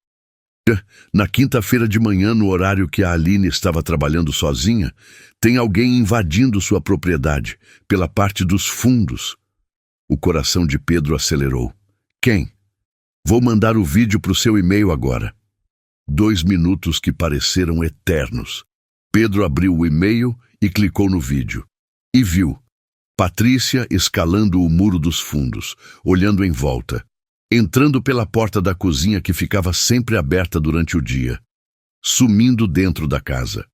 Na quinta-feira de manhã, no horário que a Aline estava trabalhando sozinha, tem alguém invadindo sua propriedade, pela parte dos fundos. O coração de Pedro acelerou. Quem? Vou mandar o vídeo para o seu e-mail agora. 2 minutos que pareceram eternos. Pedro abriu o e-mail e clicou no vídeo. E viu Patrícia escalando o muro dos fundos, olhando em volta, entrando pela porta da cozinha que ficava sempre aberta durante o dia, sumindo dentro da casa.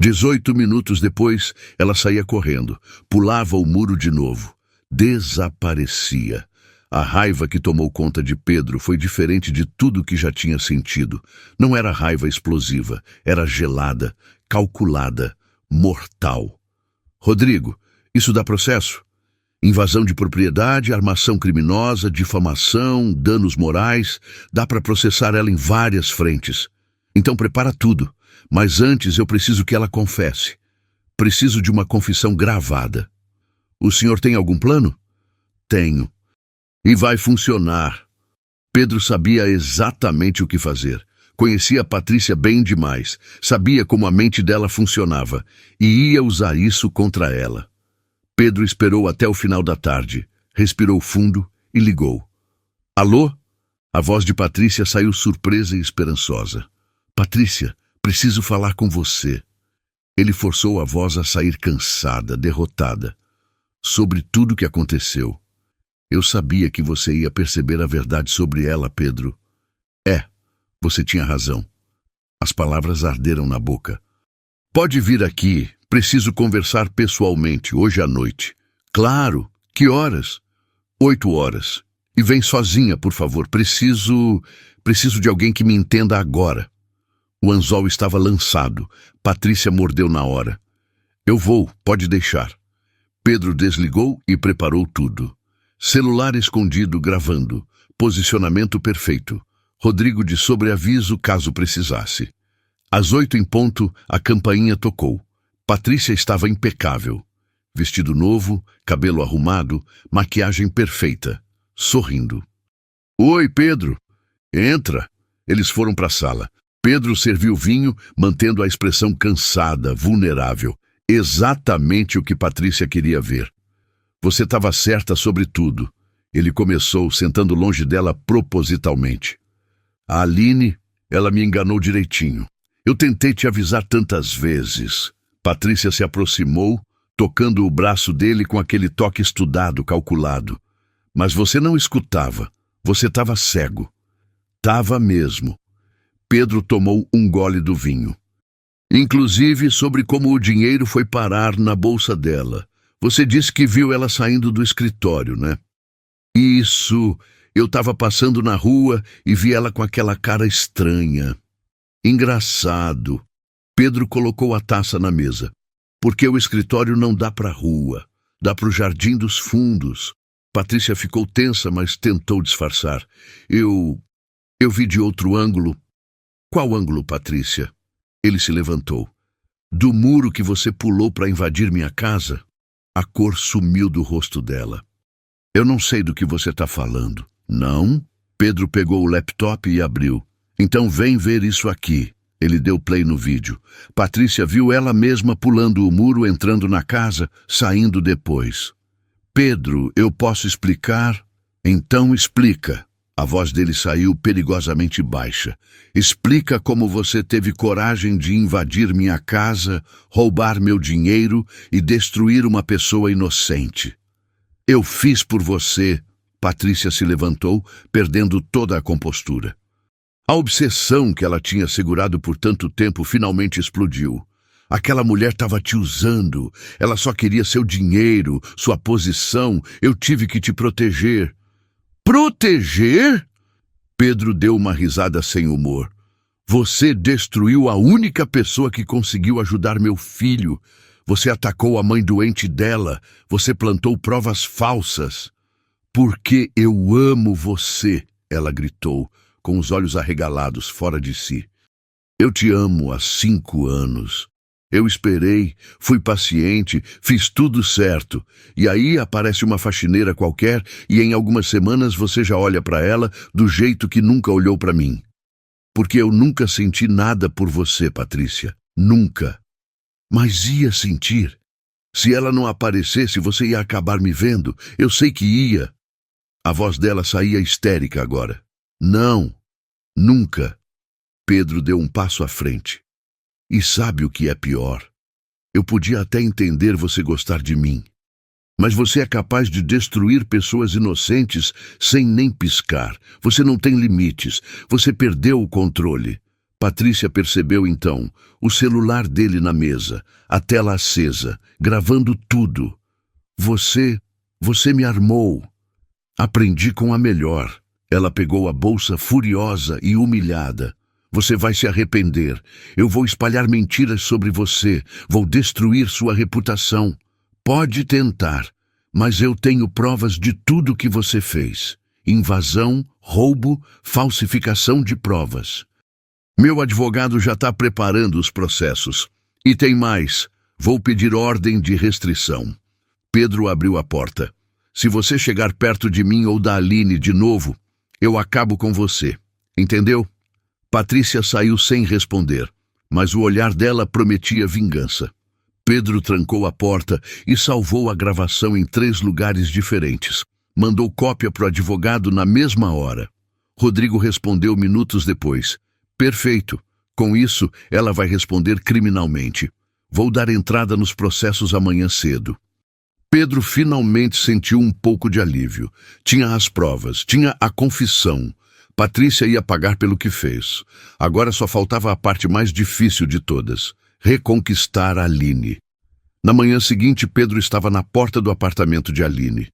18 minutos depois, ela saía correndo, pulava o muro de novo, desaparecia. A raiva que tomou conta de Pedro foi diferente de tudo que já tinha sentido. Não era raiva explosiva, era gelada, calculada, mortal. Rodrigo, isso dá processo? Invasão de propriedade, armação criminosa, difamação, danos morais. Dá para processar ela em várias frentes. Então prepara tudo. Mas antes eu preciso que ela confesse. Preciso de uma confissão gravada. O senhor tem algum plano? Tenho. E vai funcionar. Pedro sabia exatamente o que fazer. Conhecia a Patrícia bem demais. Sabia como a mente dela funcionava. E ia usar isso contra ela. Pedro esperou até o final da tarde. Respirou fundo e ligou. Alô? A voz de Patrícia saiu surpresa e esperançosa. Patrícia, preciso falar com você. Ele forçou a voz a sair cansada, derrotada. Sobre tudo o que aconteceu. Eu sabia que você ia perceber a verdade sobre ela, Pedro. Você tinha razão. As palavras arderam na boca. Pode vir aqui. Preciso conversar pessoalmente, hoje à noite. Claro. Que horas? 8 horas. E vem sozinha, por favor. Preciso de alguém que me entenda agora. O anzol estava lançado. Patrícia mordeu na hora. Eu vou, pode deixar. Pedro desligou e preparou tudo. Celular escondido gravando. Posicionamento perfeito. Rodrigo de sobreaviso caso precisasse. Às 8 em ponto, a campainha tocou. Patrícia estava impecável. Vestido novo, cabelo arrumado, maquiagem perfeita, sorrindo. Oi, Pedro. Entra. Eles foram para a sala. Pedro serviu vinho, mantendo a expressão cansada, vulnerável. Exatamente o que Patrícia queria ver. Você estava certa sobre tudo. Ele começou, sentando longe dela propositalmente. A Aline, ela me enganou direitinho. Eu tentei te avisar tantas vezes. Patrícia se aproximou, tocando o braço dele com aquele toque estudado, calculado. Mas você não escutava. Você estava cego. Tava mesmo. Pedro tomou um gole do vinho. Inclusive sobre como o dinheiro foi parar na bolsa dela. Você disse que viu ela saindo do escritório, né? Isso. Eu estava passando na rua e vi ela com aquela cara estranha. Engraçado. Pedro colocou a taça na mesa. Porque o escritório não dá para a rua. Dá para o Jardim dos Fundos. Patrícia ficou tensa, mas tentou disfarçar. Eu vi de outro ângulo. Qual ângulo, Patrícia? Ele se levantou. Do muro que você pulou para invadir minha casa? A cor sumiu do rosto dela. Eu não sei do que você está falando. Não? Pedro pegou o laptop e abriu. Então vem ver isso aqui. Ele deu play no vídeo. Patrícia viu ela mesma pulando o muro, entrando na casa, saindo depois. Pedro, eu posso explicar? Então explica. A voz dele saiu perigosamente baixa. Explica como você teve coragem de invadir minha casa, roubar meu dinheiro e destruir uma pessoa inocente. Eu fiz por você. Patrícia se levantou, perdendo toda a compostura. A obsessão que ela tinha segurado por tanto tempo finalmente explodiu. Aquela mulher estava te usando. Ela só queria seu dinheiro, sua posição. Eu tive que te proteger. Proteger? Pedro deu uma risada sem humor. Você destruiu a única pessoa que conseguiu ajudar meu filho. Você atacou a mãe doente dela. Você plantou provas falsas. Porque eu amo você, ela gritou, com os olhos arregalados, fora de si. Eu te amo há 5 anos. Eu esperei, fui paciente, fiz tudo certo. E aí aparece uma faxineira qualquer e em algumas semanas você já olha para ela do jeito que nunca olhou para mim. Porque eu nunca senti nada por você, Patrícia. Nunca. Mas ia sentir. Se ela não aparecesse, você ia acabar me vendo. Eu sei que ia. A voz dela saía histérica agora. Não. Nunca. Pedro deu um passo à frente. E sabe o que é pior? Eu podia até entender você gostar de mim. Mas você é capaz de destruir pessoas inocentes sem nem piscar. Você não tem limites. Você perdeu o controle. Patrícia percebeu então o celular dele na mesa, a tela acesa, gravando tudo. Você me armou. Aprendi com a melhor. Ela pegou a bolsa furiosa e humilhada. Você vai se arrepender. Eu vou espalhar mentiras sobre você. Vou destruir sua reputação. Pode tentar, mas eu tenho provas de tudo que você fez. Invasão, roubo, falsificação de provas. Meu advogado já está preparando os processos. E tem mais. Vou pedir ordem de restrição. Pedro abriu a porta. Se você chegar perto de mim ou da Aline de novo, eu acabo com você. Entendeu? Patrícia saiu sem responder, mas o olhar dela prometia vingança. Pedro trancou a porta e salvou a gravação em 3 lugares diferentes. Mandou cópia para o advogado na mesma hora. Rodrigo respondeu minutos depois. Perfeito. Com isso, ela vai responder criminalmente. Vou dar entrada nos processos amanhã cedo. Pedro finalmente sentiu um pouco de alívio. Tinha as provas, tinha a confissão. Patrícia ia pagar pelo que fez. Agora só faltava a parte mais difícil de todas: reconquistar a Aline. Na manhã seguinte, Pedro estava na porta do apartamento de Aline.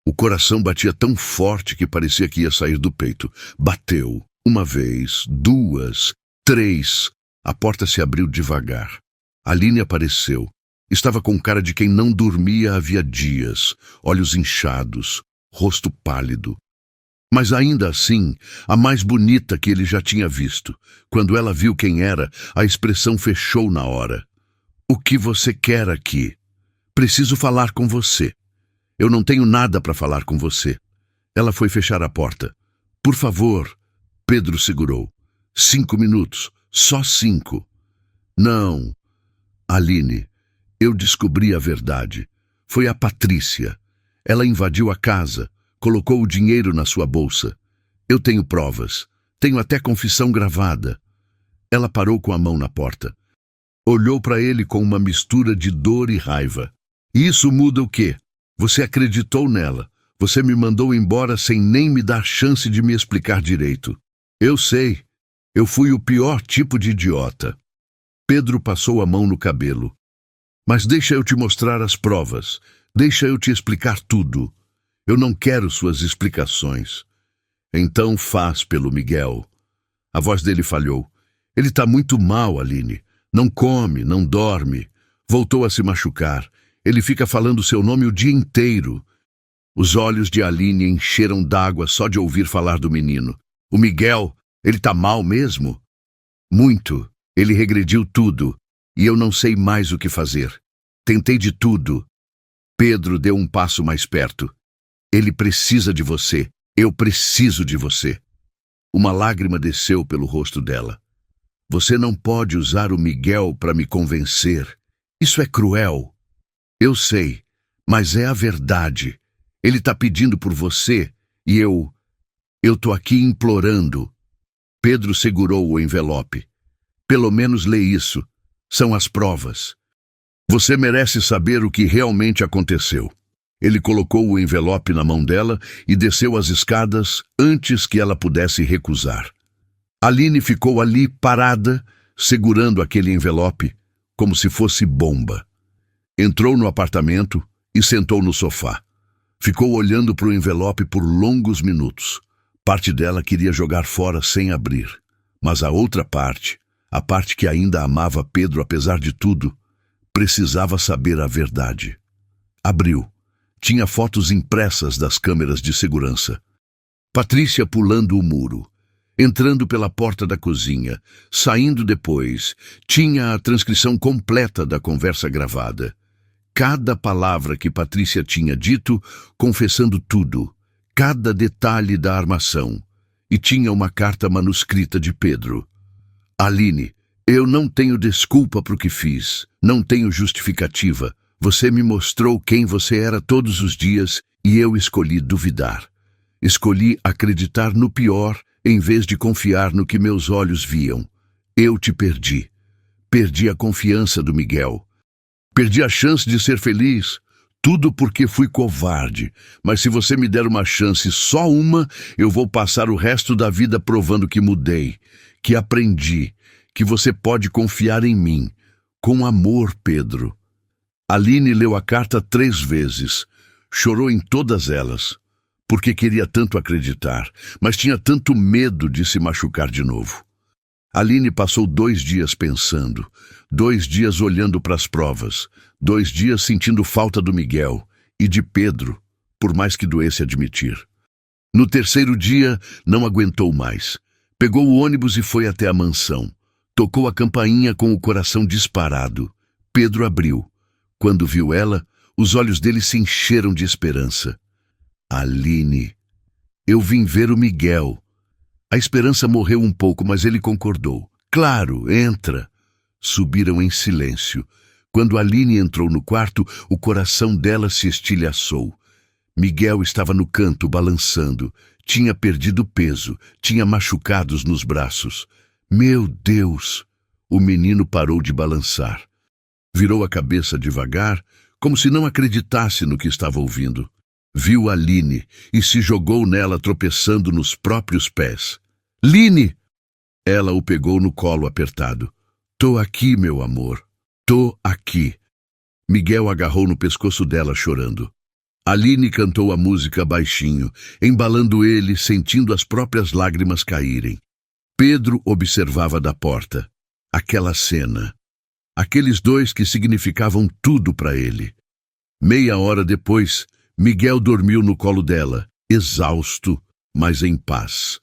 O coração batia tão forte que parecia que ia sair do peito. Bateu. 1 vez, 2, 3. A porta se abriu devagar. Aline apareceu. Estava com cara de quem não dormia havia dias, olhos inchados, rosto pálido. Mas ainda assim, a mais bonita que ele já tinha visto. Quando ela viu quem era, a expressão fechou na hora. O que você quer aqui? Preciso falar com você. Eu não tenho nada para falar com você. Ela foi fechar a porta. Por favor. Pedro segurou. 5 minutos. Só 5. Não. Aline, eu descobri a verdade. Foi a Patrícia. Ela invadiu a casa, colocou o dinheiro na sua bolsa. Eu tenho provas. Tenho até confissão gravada. Ela parou com a mão na porta. Olhou para ele com uma mistura de dor e raiva. Isso muda o quê? Você acreditou nela. Você me mandou embora sem nem me dar chance de me explicar direito. Eu sei. Eu fui o pior tipo de idiota. Pedro passou a mão no cabelo. Mas deixa eu te mostrar as provas. Deixa eu te explicar tudo. Eu não quero suas explicações. Então faz pelo Miguel. A voz dele falhou. Ele está muito mal, Aline. Não come, não dorme. Voltou a se machucar. Ele fica falando seu nome o dia inteiro. Os olhos de Aline encheram d'água só de ouvir falar do menino. O Miguel, ele tá mal mesmo? Muito. Ele regrediu tudo. E eu não sei mais o que fazer. Tentei de tudo. Pedro deu um passo mais perto. Ele precisa de você. Eu preciso de você. Uma lágrima desceu pelo rosto dela. Você não pode usar o Miguel para me convencer. Isso é cruel. Eu sei, mas é a verdade. Ele está pedindo por você e eu tô aqui implorando. Pedro segurou o envelope. Pelo menos lê isso. São as provas. Você merece saber o que realmente aconteceu. Ele colocou o envelope na mão dela e desceu as escadas antes que ela pudesse recusar. Aline ficou ali parada, segurando aquele envelope, como se fosse bomba. Entrou no apartamento e sentou no sofá. Ficou olhando para o envelope por longos minutos. Parte dela queria jogar fora sem abrir, mas a outra parte, a parte que ainda amava Pedro apesar de tudo, precisava saber a verdade. Abriu. Tinha fotos impressas das câmeras de segurança. Patrícia pulando o muro, entrando pela porta da cozinha, saindo depois. Tinha a transcrição completa da conversa gravada. Cada palavra que Patrícia tinha dito, confessando tudo, cada detalhe da armação. E tinha uma carta manuscrita de Pedro. Aline, eu não tenho desculpa para o que fiz, não tenho justificativa. Você me mostrou quem você era todos os dias e eu escolhi duvidar. Escolhi acreditar no pior em vez de confiar no que meus olhos viam. Eu te perdi. Perdi a confiança do Miguel. Perdi a chance de ser feliz. Tudo porque fui covarde. Mas se você me der uma chance, só uma, eu vou passar o resto da vida provando que mudei, que aprendi, que você pode confiar em mim. Com amor, Pedro. Aline leu a carta 3 vezes. Chorou em todas elas. Porque queria tanto acreditar, mas tinha tanto medo de se machucar de novo. Aline passou 2 dias pensando, 2 dias olhando para as provas, 2 dias sentindo falta do Miguel e de Pedro, por mais que doesse admitir. No 3º dia, não aguentou mais. Pegou o ônibus e foi até a mansão. Tocou a campainha com o coração disparado. Pedro abriu. Quando viu ela, os olhos dele se encheram de esperança. Aline, eu vim ver o Miguel. A esperança morreu um pouco, mas ele concordou. Claro, entra. Subiram em silêncio. Quando Aline entrou no quarto, o coração dela se estilhaçou. Miguel estava no canto, balançando. Tinha perdido peso, tinha machucados nos braços. Meu Deus! O menino parou de balançar. Virou a cabeça devagar, como se não acreditasse no que estava ouvindo. Viu Aline e se jogou nela, tropeçando nos próprios pés. Line! Ela o pegou no colo apertado. Tô aqui, meu amor. Tô aqui. Miguel agarrou no pescoço dela, chorando. Aline cantou a música baixinho, embalando ele, sentindo as próprias lágrimas caírem. Pedro observava da porta. Aquela cena. Aqueles 2 que significavam tudo para ele. Meia hora depois, Miguel dormiu no colo dela, exausto, mas em paz.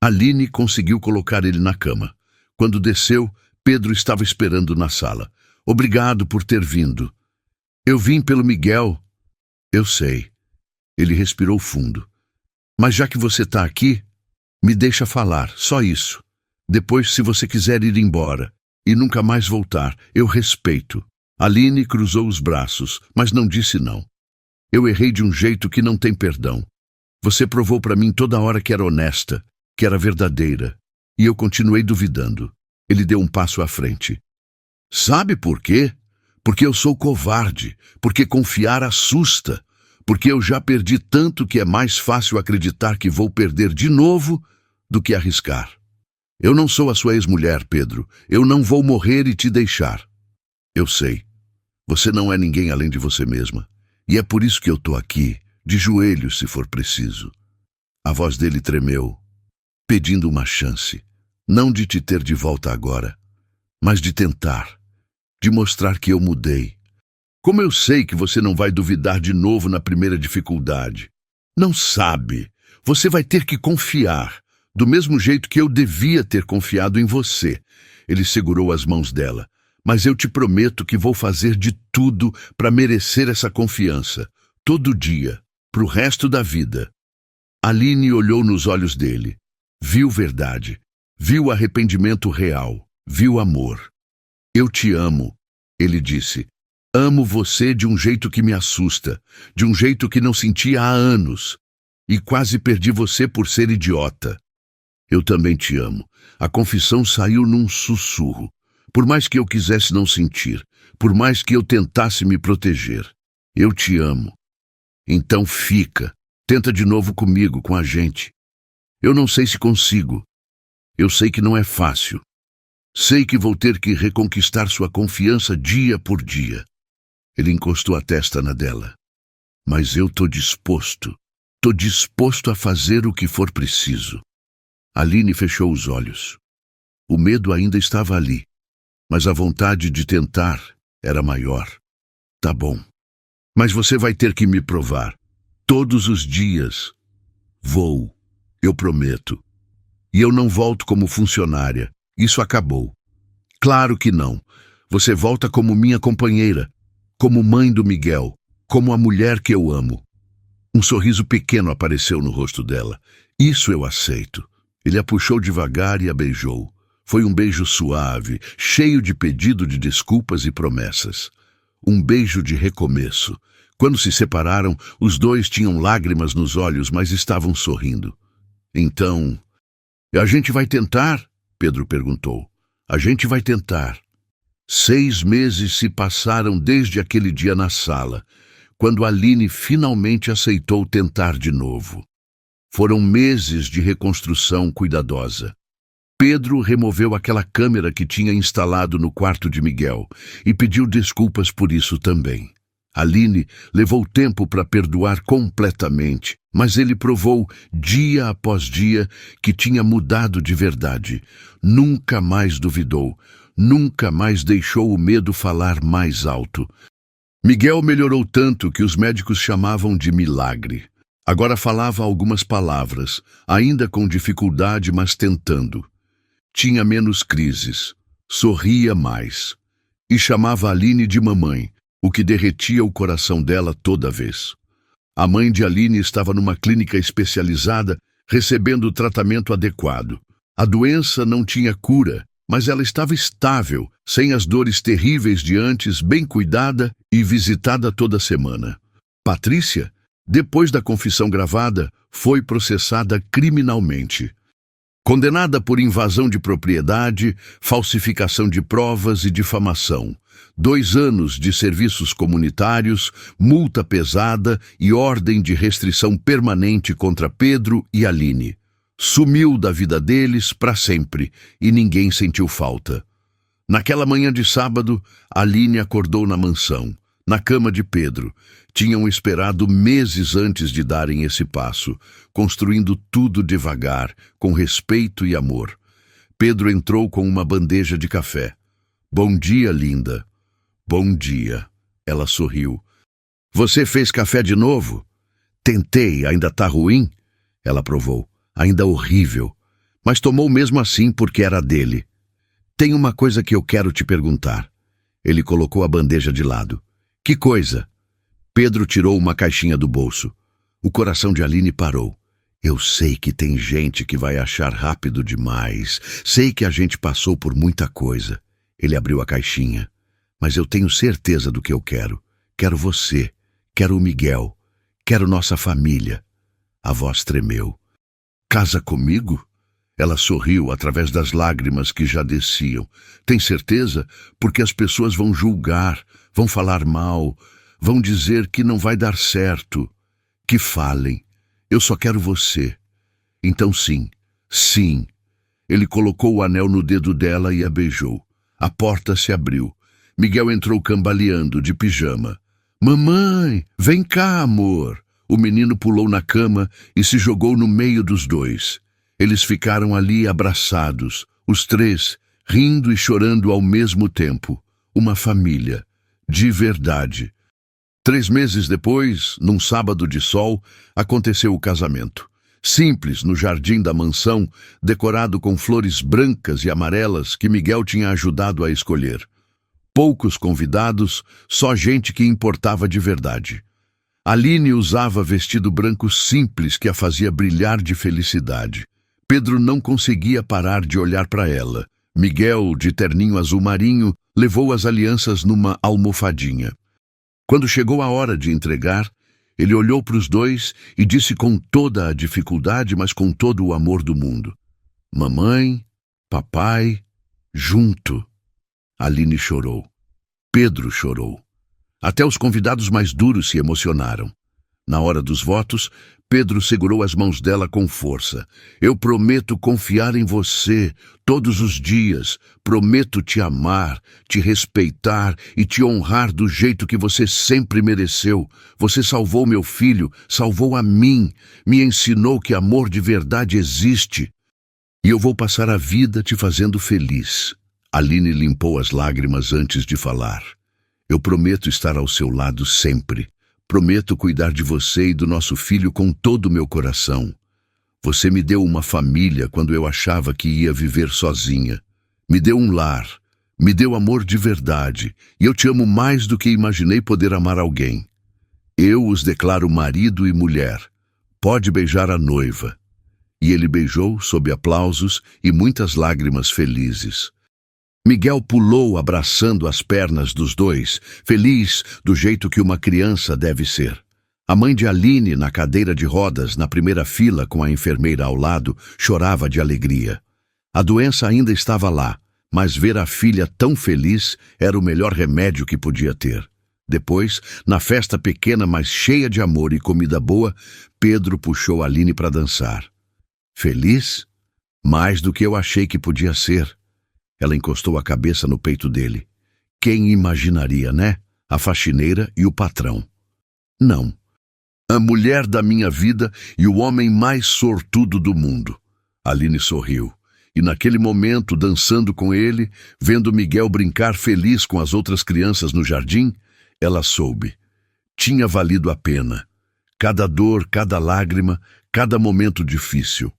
Aline conseguiu colocar ele na cama. Quando desceu, Pedro estava esperando na sala. Obrigado por ter vindo. Eu vim pelo Miguel. Eu sei. Ele respirou fundo. Mas já que você está aqui, me deixa falar, só isso. Depois, se você quiser ir embora e nunca mais voltar, eu respeito. Aline cruzou os braços, mas não disse não. Eu errei de um jeito que não tem perdão. Você provou para mim toda hora que era honesta, que era verdadeira. E eu continuei duvidando. Ele deu um passo à frente. Sabe por quê? Porque eu sou covarde, porque confiar assusta, porque eu já perdi tanto que é mais fácil acreditar que vou perder de novo do que arriscar. Eu não sou a sua ex-mulher, Pedro. Eu não vou morrer e te deixar. Eu sei. Você não é ninguém além de você mesma. E é por isso que eu tô aqui, de joelhos se for preciso. A voz dele tremeu, pedindo uma chance. Não de te ter de volta agora, mas de tentar, de mostrar que eu mudei. Como eu sei que você não vai duvidar de novo na primeira dificuldade? Não sabe. Você vai ter que confiar, do mesmo jeito que eu devia ter confiado em você. Ele segurou as mãos dela. Mas eu te prometo que vou fazer de tudo para merecer essa confiança, todo dia, pro resto da vida. Aline olhou nos olhos dele. Viu verdade. Viu arrependimento real. Viu amor. Eu te amo, ele disse. Amo você de um jeito que me assusta, de um jeito que não sentia há anos. E quase perdi você por ser idiota. Eu também te amo. A confissão saiu num sussurro. Por mais que eu quisesse não sentir, por mais que eu tentasse me proteger. Eu te amo. Então fica. Tenta de novo comigo, com a gente. Eu não sei se consigo. Eu sei que não é fácil. Sei que vou ter que reconquistar sua confiança dia por dia. Ele encostou a testa na dela. Mas eu tô disposto. Tô disposto a fazer o que for preciso. Aline fechou os olhos. O medo ainda estava ali, mas a vontade de tentar era maior. Tá bom. Mas você vai ter que me provar. Todos os dias. Vou. Eu prometo. E eu não volto como funcionária. Isso acabou. Claro que não. Você volta como minha companheira, como mãe do Miguel, como a mulher que eu amo. Um sorriso pequeno apareceu no rosto dela. Isso eu aceito. Ele a puxou devagar e a beijou. Foi um beijo suave, cheio de pedido de desculpas e promessas. Um beijo de recomeço. Quando se separaram, os dois tinham lágrimas nos olhos, mas estavam sorrindo. Então, a gente vai tentar? Pedro perguntou. A gente vai tentar. 6 meses se passaram desde aquele dia na sala, quando Aline finalmente aceitou tentar de novo. Foram meses de reconstrução cuidadosa. Pedro removeu aquela câmera que tinha instalado no quarto de Miguel e pediu desculpas por isso também. Aline levou tempo para perdoar completamente, mas ele provou, dia após dia, que tinha mudado de verdade. Nunca mais duvidou, nunca mais deixou o medo falar mais alto. Miguel melhorou tanto que os médicos chamavam de milagre. Agora falava algumas palavras, ainda com dificuldade, mas tentando. Tinha menos crises, sorria mais. E chamava Aline de mamãe, o que derretia o coração dela toda vez. A mãe de Aline estava numa clínica especializada, recebendo o tratamento adequado. A doença não tinha cura, mas ela estava estável, sem as dores terríveis de antes, bem cuidada e visitada toda semana. Patrícia, depois da confissão gravada, foi processada criminalmente. Condenada por invasão de propriedade, falsificação de provas e difamação. 2 anos de serviços comunitários, multa pesada e ordem de restrição permanente contra Pedro e Aline. Sumiu da vida deles para sempre e ninguém sentiu falta. Naquela manhã de sábado, Aline acordou na mansão, na cama de Pedro. Tinham esperado meses antes de darem esse passo, construindo tudo devagar, com respeito e amor. Pedro entrou com uma bandeja de café. Bom dia, linda. Bom dia. Ela sorriu. Você fez café de novo? Tentei, ainda tá ruim? Ela provou. Ainda horrível. Mas tomou mesmo assim porque era dele. Tem uma coisa que eu quero te perguntar. Ele colocou a bandeja de lado. Que coisa! Pedro tirou uma caixinha do bolso. O coração de Aline parou. Eu sei que tem gente que vai achar rápido demais. Sei que a gente passou por muita coisa. Ele abriu a caixinha. Mas eu tenho certeza do que eu quero. Quero você. Quero o Miguel. Quero nossa família. A voz tremeu. Casa comigo? Ela sorriu através das lágrimas que já desciam. Tem certeza? Porque as pessoas vão julgar, vão falar mal, vão dizer que não vai dar certo. Que falem. Eu só quero você. Então sim, sim. Ele colocou o anel no dedo dela e a beijou. A porta se abriu. Miguel entrou cambaleando, de pijama. Mamãe, vem cá, amor. O menino pulou na cama e se jogou no meio dos dois. Eles ficaram ali abraçados, os três, rindo e chorando ao mesmo tempo. Uma família, de verdade. 3 meses depois, num sábado de sol, aconteceu o casamento. Simples, no jardim da mansão, decorado com flores brancas e amarelas que Miguel tinha ajudado a escolher. Poucos convidados, só gente que importava de verdade. Aline usava vestido branco simples que a fazia brilhar de felicidade. Pedro não conseguia parar de olhar para ela. Miguel, de terninho azul marinho, levou as alianças numa almofadinha. Quando chegou a hora de entregar, ele olhou para os dois e disse com toda a dificuldade, mas com todo o amor do mundo: Mamãe, papai, junto. Aline chorou. Pedro chorou. Até os convidados mais duros se emocionaram. Na hora dos votos, Pedro segurou as mãos dela com força. Eu prometo confiar em você todos os dias. Prometo te amar, te respeitar e te honrar do jeito que você sempre mereceu. Você salvou meu filho, salvou a mim, me ensinou que amor de verdade existe. E eu vou passar a vida te fazendo feliz. Aline limpou as lágrimas antes de falar. Eu prometo estar ao seu lado sempre. Prometo cuidar de você e do nosso filho com todo o meu coração. Você me deu uma família quando eu achava que ia viver sozinha. Me deu um lar, me deu amor de verdade, e eu te amo mais do que imaginei poder amar alguém. Eu os declaro marido e mulher. Pode beijar a noiva. E ele beijou sob aplausos e muitas lágrimas felizes. Miguel pulou abraçando as pernas dos dois, feliz do jeito que uma criança deve ser. A mãe de Aline, na cadeira de rodas, na primeira fila com a enfermeira ao lado, chorava de alegria. A doença ainda estava lá, mas ver a filha tão feliz era o melhor remédio que podia ter. Depois, na festa pequena, mas cheia de amor e comida boa, Pedro puxou Aline para dançar. Feliz? Mais do que eu achei que podia ser. Ela encostou a cabeça no peito dele. Quem imaginaria, né? A faxineira e o patrão. Não. A mulher da minha vida e o homem mais sortudo do mundo. Aline sorriu. E naquele momento, dançando com ele, vendo Miguel brincar feliz com as outras crianças no jardim, ela soube. Tinha valido a pena. Cada dor, cada lágrima, cada momento difícil.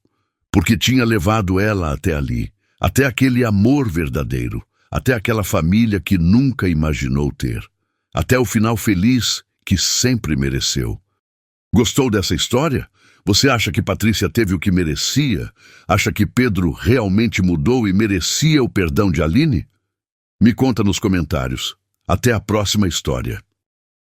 Porque tinha levado ela até ali. Até aquele amor verdadeiro, até aquela família que nunca imaginou ter, até o final feliz que sempre mereceu. Gostou dessa história? Você acha que Patrícia teve o que merecia? Acha que Pedro realmente mudou e merecia o perdão de Aline? Me conta nos comentários. Até a próxima história.